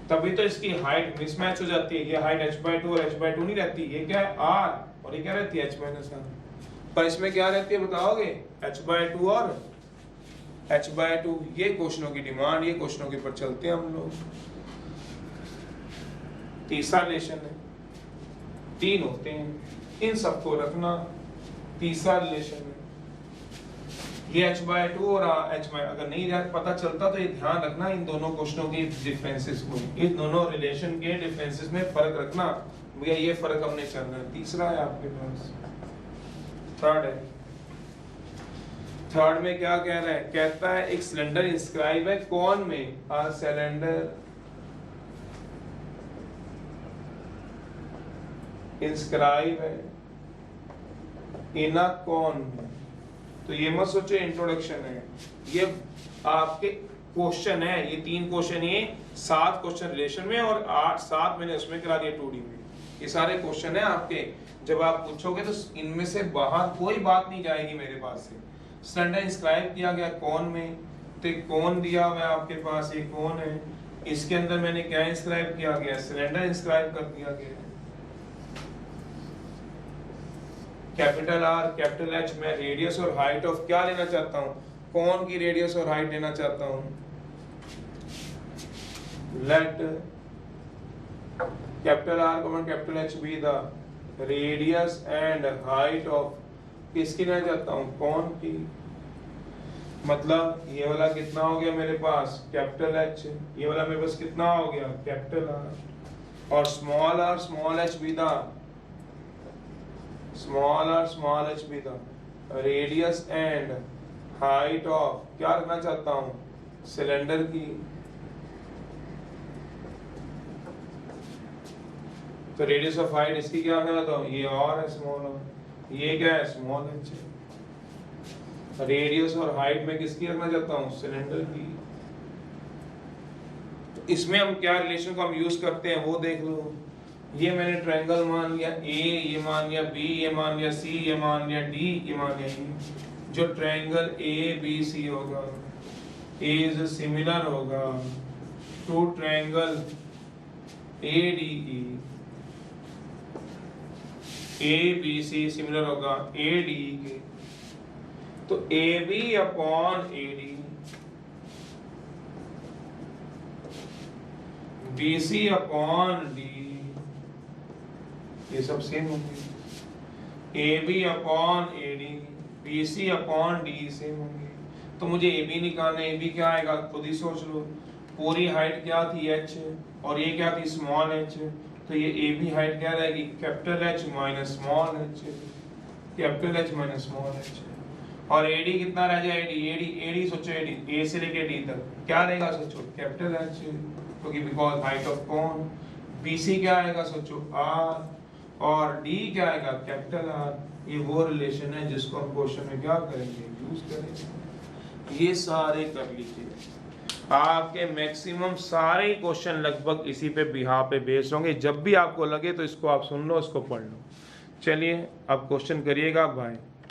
तभी तो इसकी हाइट मिसमैच हो जाती है। ये हाइट h/2 और h/2 नहीं रहती, ये क्या है r और ये क्या रहती है h-r। पर इसमें क्या रहती है बताओगे, h/2 और h/2। ये क्वेश्चनों की डिमांड, ये क्वेश्चनों के ऊपर चलते हैं हम लोग। तीसरा रिलेशन है, तीन होते हैं, इन सबको रखना। तीसरा रिलेशन है ये h/2 और h, अगर नहीं पता चलता तो ये ध्यान रखना, इन दोनों क्वेश्चनों के डिफरेंसेस को, इन दोनों रिलेशन के डिफरेंसेस में फर्क रखना भैया, ये फर्क हमने करना है। तीसरा है आपके पास, थर्ड है। थर्ड में क्या कह रहा है, कहता है एक सिलेंडर इंस्क्राइब है कौन में, आ सिलेंडर इंस्क्राइब है इन अ कौन। तो ये मत सोचो इंट्रोडक्शन है, ये आपके क्वेश्चन है। ये 3 क्वेश्चन, ये 7 क्वेश्चन रिलेशन में और 7 मैंने उसमें करा दिया 2D में। ये सारे क्वेश्चन है आपके, जब आप पूछोगे तो इनमें से बाहर कोई बात नहीं जाएगी मेरे पास से। सिलेंडर इंस्क्राइब किया गया कौन में, तो कौन दिया हुआ है आपके पास, ये कौन है, इसके अंदर मैंने क्या इंस्क्राइब किया गया, सिलेंडर इंस्क्राइब कर दिया गया। कैपिटल आर कैपिटल एच, मैं रेडियस और हाइट ऑफ क्या लेना चाहता हूँ, कौन की रेडियस और हाइट लेना चाहता हूँ। Let capital R common capital H be the radius and height of, किसकी लेना चाहता हूँ, कौन की। मतलब ये वाला कितना हो गया मेरे पास, कैपिटल एच, ये वाला मेरे पास कितना हो गया, कैपिटल आर। और small h be the small h be the radius and height of, क्या रखना चाहता हूँ, सिलेंडर की। तो रेडियस ऑफ हाइट इसकी क्या करना था, ये और है स्मॉल और, ये क्या है स्मॉल एच। रेडियस और हाइट में किसकी रखना चाहता हूँ, सिलेंडर की। तो इसमें हम क्या रिलेशन को हम यूज करते हैं वो देख लो। ये मैंने ट्रायंगल मान लिया A, ये मान लिया B, ये मान लिया C, ये मान लिया D, ये मान लिया E। जो ट्रायंगल ABC होगा इज सिमिलर होगा to triangle ADE। ABC similar होगा ADE के। तो AB upon AD, BC upon D, ये सब सेम होंगे। AB upon AD, BC upon D same होंगे। तो मुझे AB निकालना है, AB क्या आएगा खुद ही सोच लो। पूरी हाइट क्या थी h और ये क्या थी स्मॉल h, तो ये AB हाइट क्या रहेगी, capital H minus small h, capital H minus small h। और AD कितना रह जाए, AD सोचो, AD A से लेके D तक क्या रहेगा सोचो, कैपिटल H, क्योंकि बिकॉज हाइट ऑफ कौन। BC क्या आएगा सोचो R, और D क्या आएगा कैपिटल R। ये वो रिलेशन है जिसको हम क्वेश्चन में क्या करेंगे, यूज करेंगे। ये सारे कर लीजिए, आपके मैक्सिमम सारे क्वेश्चन लगभग इसी पे बिहार पे बेस्ड होंगे। जब भी आपको लगे तो इसको आप सुन लो, इसको पढ़ लो। चलिए अब क्वेश्चन करिएगा भाई।